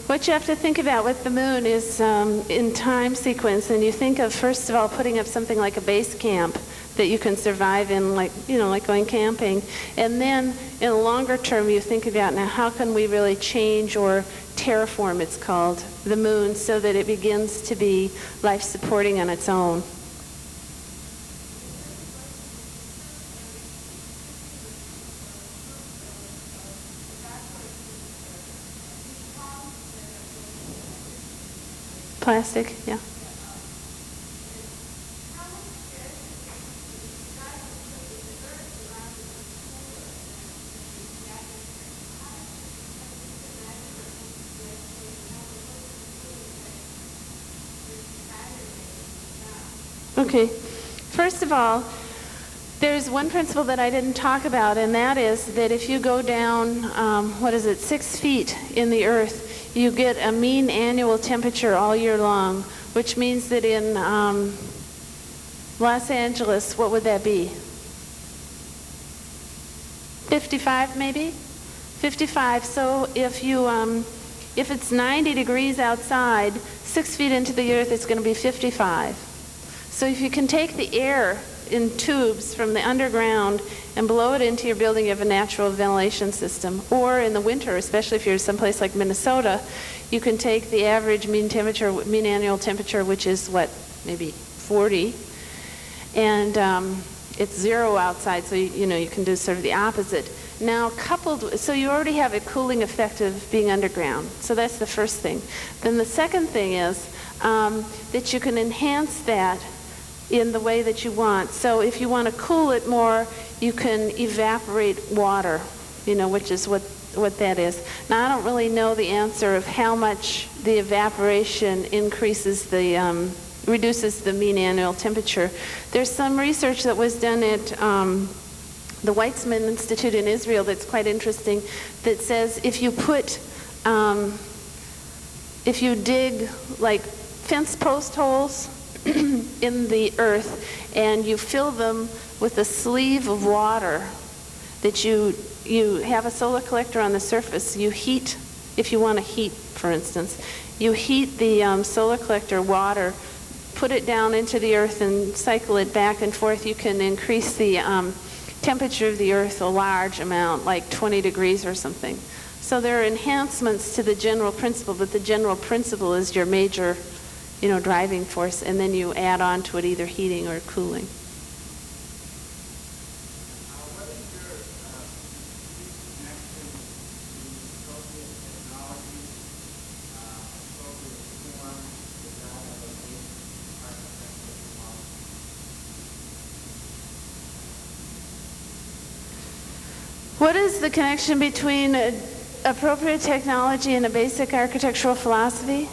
What you have to think about with the moon is in time sequence, and you think of, first of all, putting up something like a base camp that you can survive in, like, you know, like going camping. And then in the longer term, you think about, now how can we really change or terraform, it's called, the moon so that it begins to be life-supporting on its own. Plastic, yeah. Okay, first of all, there's one principle that I didn't talk about, and that is that if you go down, 6 feet in the earth, you get a mean annual temperature all year long, which means that in Los Angeles, what would that be? 55 maybe? 55. So if you, if it's 90 degrees outside, 6 feet into the earth, it's going to be 55. So if you can take the air in tubes from the underground and blow it into your building, you have a natural ventilation system. Or in the winter, especially if you're someplace like Minnesota, you can take the average mean temperature, mean annual temperature, which is what, maybe 40, and it's 0 outside, so you know you can do sort of the opposite. Now coupled with, so you already have a cooling effect of being underground. So that's the first thing. Then the second thing is that you can enhance that in the way that you want. So if you want to cool it more, you can evaporate water, you know, which is what that is. Now, I don't really know the answer of how much the evaporation increases the, reduces the mean annual temperature. There's some research that was done at the Weizmann Institute in Israel that's quite interesting, that says if you put, if you dig like fence post holes in the earth and you fill them with a sleeve of water, that you have a solar collector on the surface, you heat, if you want to heat, for instance, you heat the solar collector water, put it down into the earth and cycle it back and forth, you can increase the temperature of the earth a large amount, like 20 degrees or something. So there are enhancements to the general principle, but the general principle is your major, you know, driving force, and then you add on to it either heating or cooling. What is the connection between appropriate technology and a basic architectural philosophy?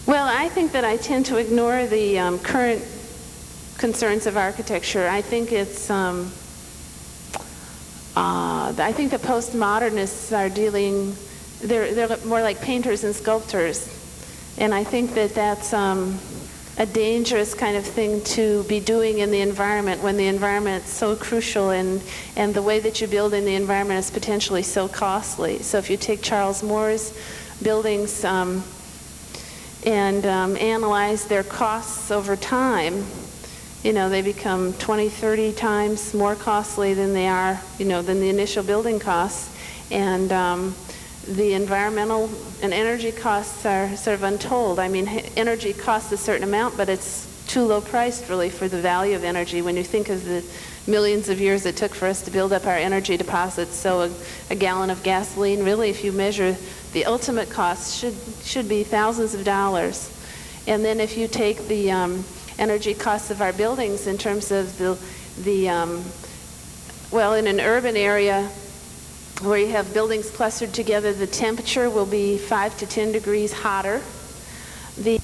Well, I think that I tend to ignore the current concerns of architecture. I think it's, I think the postmodernists are dealing, they're more like painters and sculptors. And I think that that's a dangerous kind of thing to be doing in the environment when the environment is so crucial, and the way that you build in the environment is potentially so costly. So if you take Charles Moore's buildings, and analyze their costs over time, you know, they become 20, 30 times more costly than they are, you know, than the initial building costs. And the environmental and energy costs are sort of untold. I mean, energy costs a certain amount, but it's too low priced really for the value of energy when you think of the millions of years it took for us to build up our energy deposits. So a gallon of gasoline, really, if you measure the ultimate cost, should be thousands of dollars. And then if you take the energy costs of our buildings in terms of well, in an urban area where you have buildings clustered together, the temperature will be 5 to 10 degrees hotter. The